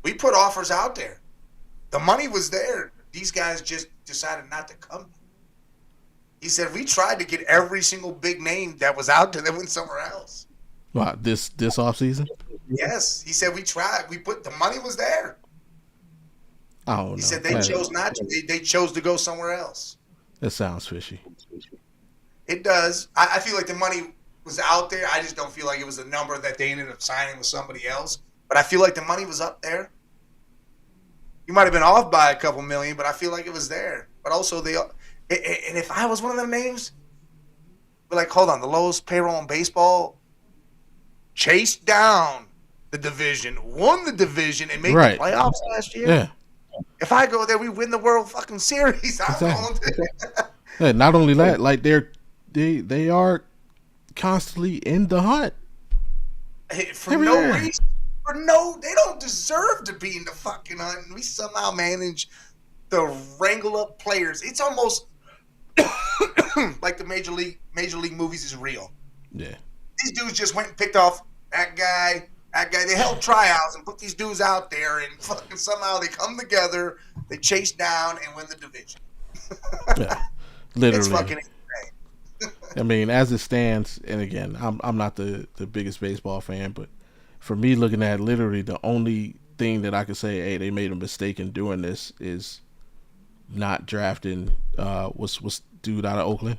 we put offers out there. The money was there. These guys just decided not to come. He said, we tried to get every single big name that was out there that went somewhere else. What, this offseason? Yes. He said, we tried. The money was there. I don't know. He said they chose not to. They chose to go somewhere else. That sounds fishy. It does. I feel like the money was out there. I just don't feel like it was a number that they ended up signing with somebody else. But I feel like the money was up there. You might have been off by a couple million, but I feel like it was there. But also, And if I was one of them names, be like, hold on, the lowest payroll in baseball, chased down the division, won the division, and made the playoffs last year. Yeah. If I go there, we win the World fucking Series. Exactly. Yeah, not only that, like they are constantly in the hunt. For no reason. They don't deserve to be in the fucking hunt. And we somehow manage to wrangle up players. It's almost like the major league movies is real. Yeah. These dudes just went and picked off that guy. They held tryouts and put these dudes out there, and fucking somehow they come together, they chase down and win the division. Yeah, literally. It's fucking insane. I mean, as it stands, and again, I'm not the biggest baseball fan, but for me, looking at literally the only thing that I could say, hey, they made a mistake in doing this is not drafting what's dude out of Oakland,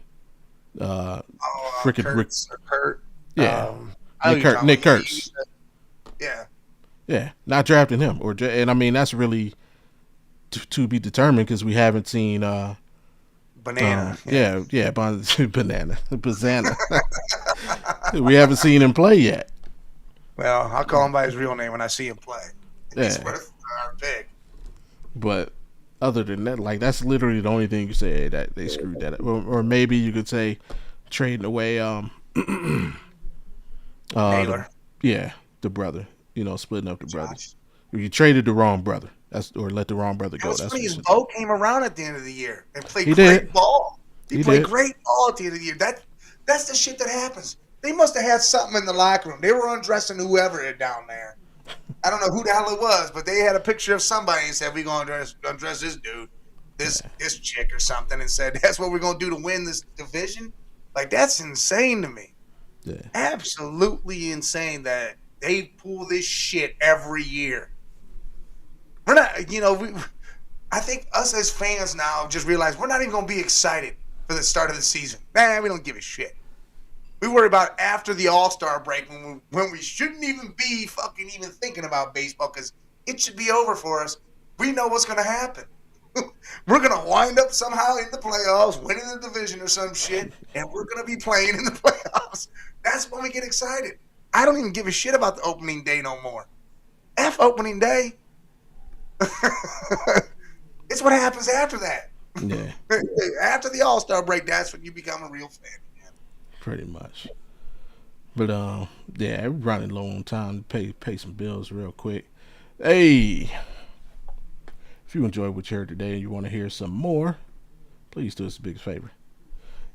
Kurt. Yeah, Nick Kurtz. Yeah, not drafting him, and I mean that's really to be determined because we haven't seen Banana. Banana. We haven't seen him play yet. Well, I'll call him by his real name when I see him play. Yeah. He's worth our pick. But other than that, like that's literally the only thing you say that they screwed that up. Or maybe you could say trading away Naylor. The brother. Splitting up the brother. You traded the wrong brother. Or let the wrong brother go. That's funny. His Bo came around at the end of the year and played great ball. He played great ball at the end of the year. That's the shit that happens. They must have had something in the locker room. They were undressing whoever is down there. I don't know who the hell it was, but they had a picture of somebody and said, we're going to undress this dude, this chick or something, and said, that's what we're going to do to win this division. Like, that's insane to me. Yeah. Absolutely insane that they pull this shit every year. We're not, I think us as fans now just realize we're not even going to be excited for the start of the season. Man, we don't give a shit. We worry about after the All-Star break when we shouldn't even be fucking even thinking about baseball because it should be over for us. We know what's going to happen. We're going to wind up somehow in the playoffs, winning the division or some shit, and we're going to be playing in the playoffs. That's when we get excited. I don't even give a shit about the opening day no more. F opening day. It's what happens after that. Yeah. After the All-Star break, that's when you become a real fan. Pretty much. But we're running low on time to pay some bills real quick. Hey, if you enjoyed what you heard today and you want to hear some more, please do us the biggest favor.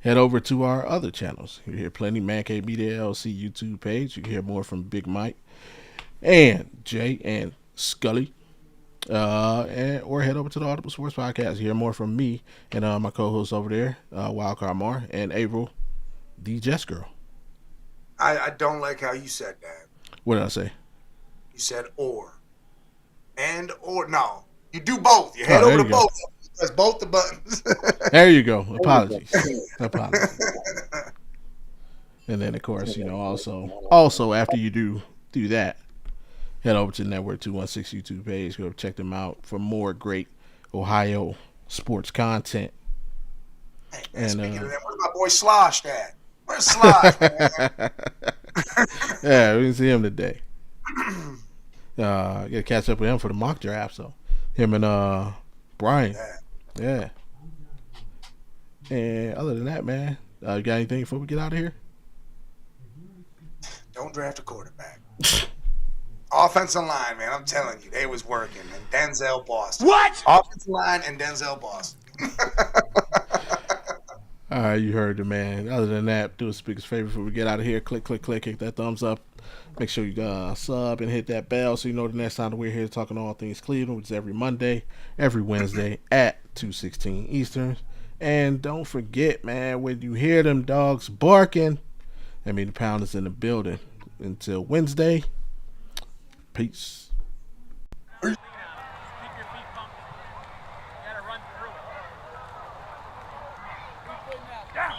Head over to our other channels. You hear plenty. Man Cave Media LLC YouTube page. You can hear more from Big Mike and Jay and Scully. Or head over to the Audible Sports Podcast. You hear more from me and my co-host over there, Wildcard Mar and April, the Jess Girl. I don't like how you said that. What did I say? You said or. No. You do both. You head over to both. Press both the buttons. There you go. Apologies. And then, of course, also after you do that, head over to the Network 216 YouTube page. Go check them out for more great Ohio sports content. Hey, man, speaking of that, where's my boy Slosh at? Where's Slosh, man? Yeah, we can see him today. Got to catch up with him for the mock draft. So him and Brian. Yeah. And other than that, man, you got anything before we get out of here? Don't draft a quarterback. Offensive line, man, I'm telling you, they was working. And Denzel Boston. What? Offensive line and Denzel Boston. All right, you heard the man. Other than that, do us the biggest favor before we get out of here. Click that thumbs up. Make sure you sub and hit that bell so you know the next time that we're here talking all things Cleveland, which is every Monday, every Wednesday at 2:16 Eastern. And don't forget, man, when you hear them dogs barking, I mean the pound is in the building. Until Wednesday, peace. Yeah.